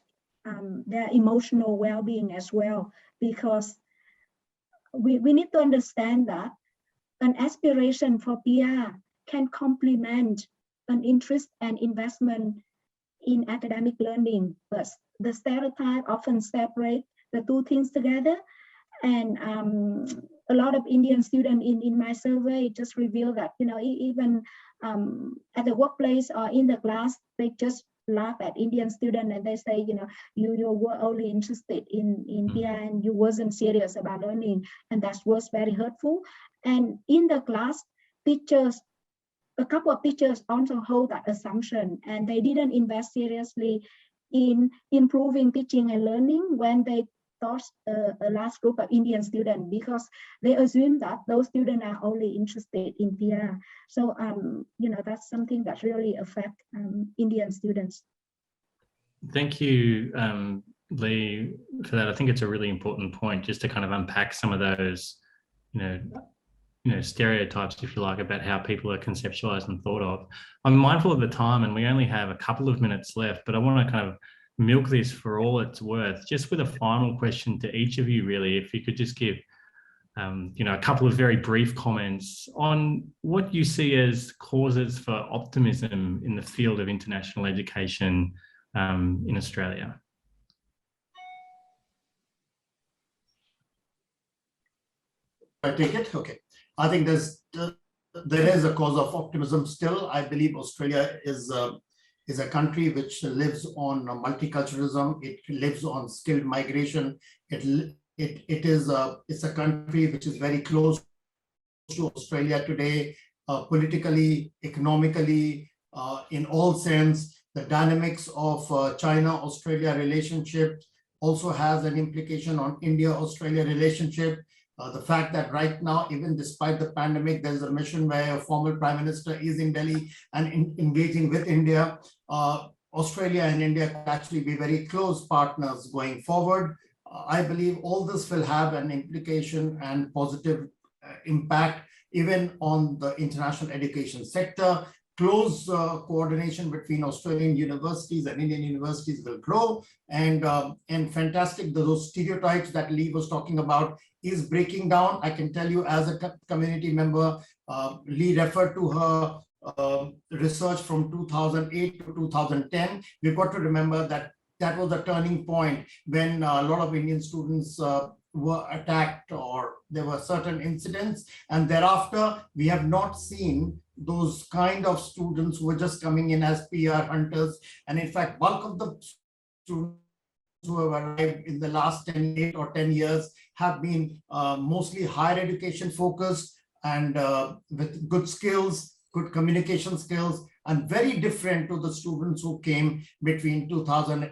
their emotional well-being as well, because we need to understand that an aspiration for PR can complement an interest and investment in academic learning, but the stereotype often separate the two things together. And a lot of Indian students in my survey just reveal that, even at the workplace or in the class, they just laugh at Indian students and they say, you were only interested in PR and you wasn't serious about learning. And that was very hurtful. And in the class, a couple of teachers also hold that assumption, and they didn't invest seriously in improving teaching and learning when they taught a large group of Indian students, because they assume that those students are only interested in PR. So, that's something that really affects Indian students. Thank you, Lee, for that. I think it's a really important point, just to kind of unpack some of those, stereotypes, if you like, about how people are conceptualized and thought of. I'm mindful of the time and we only have a couple of minutes left, but I want to kind of milk this for all it's worth, just with a final question to each of you, really. If you could just give, a couple of very brief comments on what you see as causes for optimism in the field of international education in Australia. I take it? Okay. I think there is a cause of optimism still. I believe Australia is a country which lives on multiculturalism. It lives on skilled migration. It's a country which is very close to Australia today, politically, economically, in all sense. The dynamics of China-Australia relationship also has an implication on India-Australia relationship. The fact that right now, even despite the pandemic, there's a mission where a former prime minister is in Delhi and engaging with India. Australia and India can actually be very close partners going forward. I believe all this will have an implication and positive impact even on the international education sector. Close coordination between Australian universities and Indian universities will grow, and fantastic, those stereotypes that Lee was talking about is breaking down. I can tell you as a community member, Lee referred to her research from 2008 to 2010. We've got to remember that that was a turning point when a lot of Indian students were attacked, or there were certain incidents, and thereafter we have not seen those kind of students who were just coming in as PR hunters. And in fact, bulk of the students who have arrived in the last 8 or 10 years have been mostly higher education focused and with good skills, good communication skills, and very different to the students who came between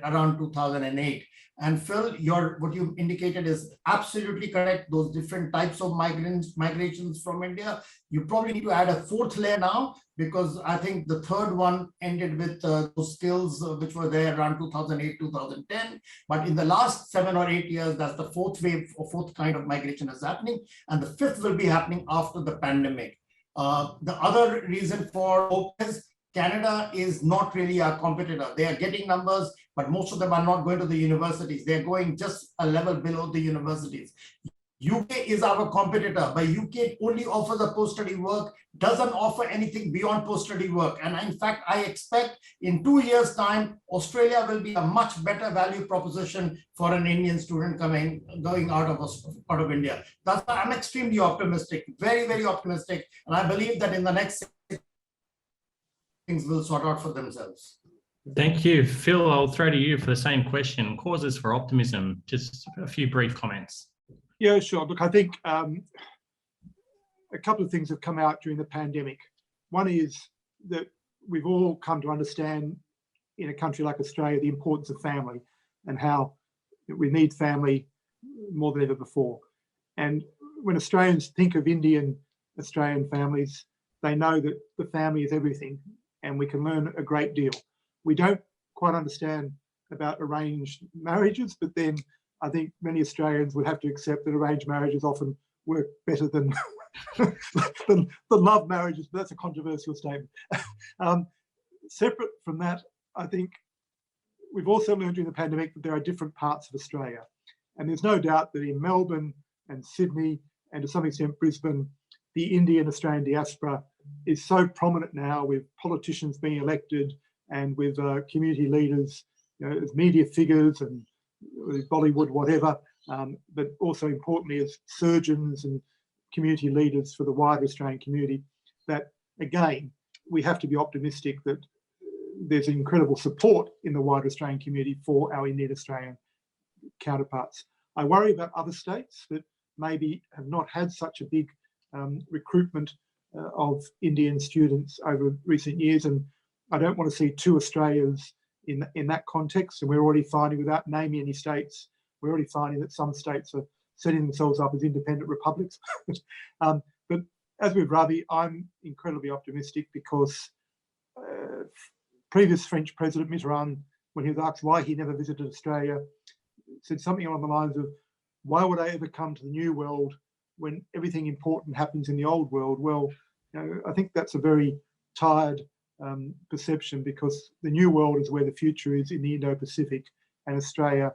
around 2008. And Phil, what you indicated is absolutely correct. Those different types of migrations from India. You probably need to add a fourth layer now, because I think the third one ended with those skills which were there around 2008, 2010. But in the last 7 or 8 years, that's the fourth wave or fourth kind of migration is happening. And the fifth will be happening after the pandemic. The other reason for hope is Canada is not really our competitor. They are getting numbers, but most of them are not going to the universities. They're going just a level below the universities. UK is our competitor, but UK only offers a post-study work, doesn't offer anything beyond post-study work. And in fact, I expect in 2 years' time, Australia will be a much better value proposition for an Indian student going out of India. That's why I'm extremely optimistic, very, very optimistic. And I believe that in the next 6 things will sort out for themselves. Thank you. Phil, I'll throw to you for the same question. Causes for optimism, just a few brief comments. Yeah, sure. Look, I think a couple of things have come out during the pandemic. One is that we've all come to understand in a country like Australia the importance of family and how we need family more than ever before. And when Australians think of Australian families, they know that the family is everything and we can learn a great deal. We don't quite understand about arranged marriages, but then I think many Australians would have to accept that arranged marriages often work better than the love marriages, but that's a controversial statement. Separate from that, I think we've also learned during the pandemic that there are different parts of Australia. And there's no doubt that in Melbourne and Sydney, and to some extent Brisbane, the Indian Australian diaspora is so prominent now, with politicians being elected and with community leaders, as media figures and Bollywood, whatever, but also importantly as surgeons and community leaders for the wider Australian community, that again, we have to be optimistic that there's incredible support in the wider Australian community for our Indian Australian counterparts. I worry about other states that maybe have not had such a big recruitment of Indian students over recent years, and I don't want to see two Australias in that context. And we're already finding, without naming any states, we're already finding that some states are setting themselves up as independent republics. But as with Ravi, I'm incredibly optimistic because previous French President Mitterrand, when he was asked why he never visited Australia, said something along the lines of, why would I ever come to the new world when everything important happens in the old world? Well, I think that's a very tired perception, because the new world is where the future is, in the Indo-Pacific, and Australia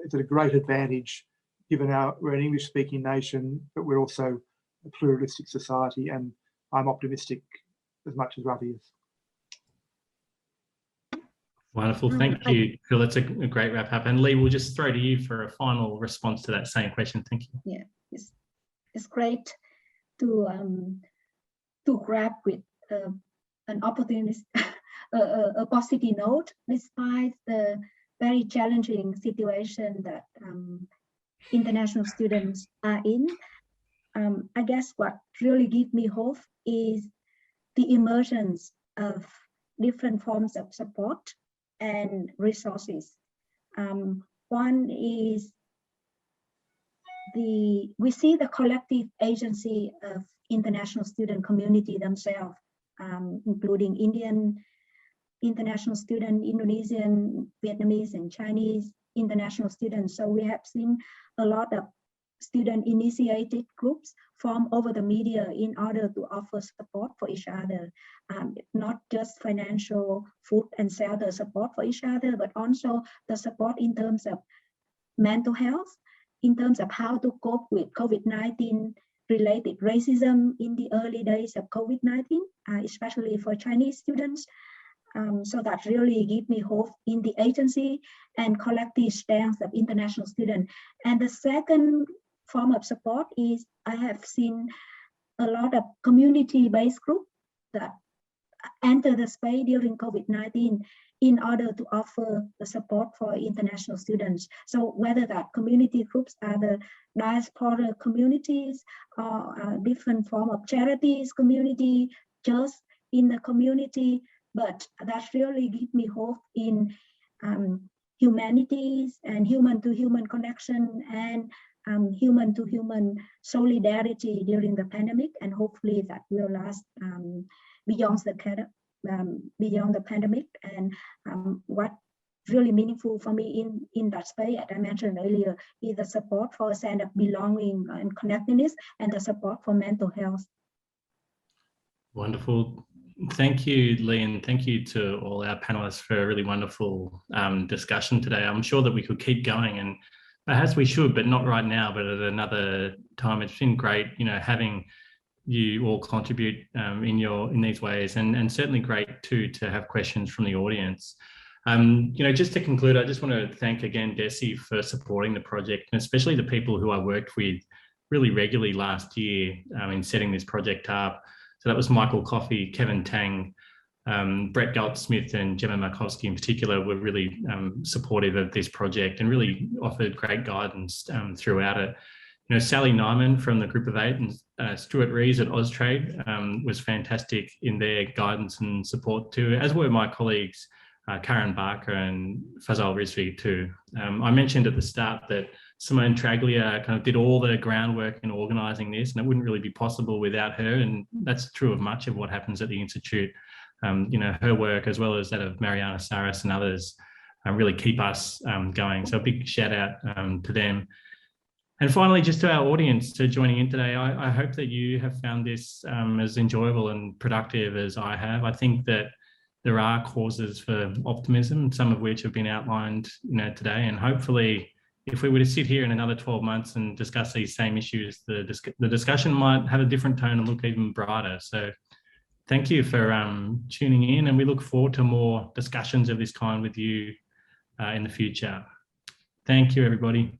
is at a great advantage given we're an English-speaking nation, but we're also a pluralistic society, and I'm optimistic as much as Ravi is. Wonderful, thank you, Phil. That's a great wrap up. And Lee, we'll just throw to you for a final response to that same question. Thank you. Yeah, it's great to grab with an opportunity, a positive note, despite the very challenging situation that international students are in. I guess what really gives me hope is the emergence of different forms of support and resources. One is we see the collective agency of international student community themselves, including Indian international student, Indonesian, Vietnamese, and Chinese international students. So we have seen a lot of student-initiated groups form over the media in order to offer support for each other, not just financial, food and shelter support for each other, but also the support in terms of mental health, in terms of how to cope with COVID-19 related racism in the early days of COVID-19, especially for Chinese students. So that really gives me hope in the agency and collective stance of international students. And the second form of support is I have seen a lot of community-based groups that enter the space during COVID-19 in order to offer the support for international students. So whether that community groups are the diaspora communities or different form of charities community, just in the community, but that really gives me hope in humanities and human-to-human connection and human-to-human solidarity during the pandemic, and hopefully that will last beyond the pandemic. And what really meaningful for me in that space, as I mentioned earlier, is the support for a sense of belonging and connectedness, and the support for mental health. Wonderful. Thank you, Lee, and thank you to all our panelists for a really wonderful discussion today. I'm sure that we could keep going, and perhaps we should, but not right now, but at another time. It's been great, having you all contribute in these ways, and certainly great too to have questions from the audience. Just to conclude, I just want to thank again Desi for supporting the project, and especially the people who I worked with really regularly last year in setting this project up. So that was Michael Coffey, Kevin Tang, Brett Goldsmith and Gemma Markowski in particular were really supportive of this project and really offered great guidance throughout it. Sally Nyman from the Group of 8 and Stuart Rees at Austrade was fantastic in their guidance and support too, as were my colleagues Karen Barker and Fazal Rizvi too. I mentioned at the start that Simone Traglia kind of did all the groundwork in organising this, and it wouldn't really be possible without her, and that's true of much of what happens at the Institute. Her work, as well as that of Mariana Saras and others, really keep us going. So a big shout out to them. And finally, just to our audience to joining in today, I hope that you have found this as enjoyable and productive as I have. I think that there are causes for optimism, some of which have been outlined, today. And hopefully, if we were to sit here in another 12 months and discuss these same issues, the discussion might have a different tone and look even brighter. So thank you for tuning in, and we look forward to more discussions of this kind with you in the future. Thank you, everybody.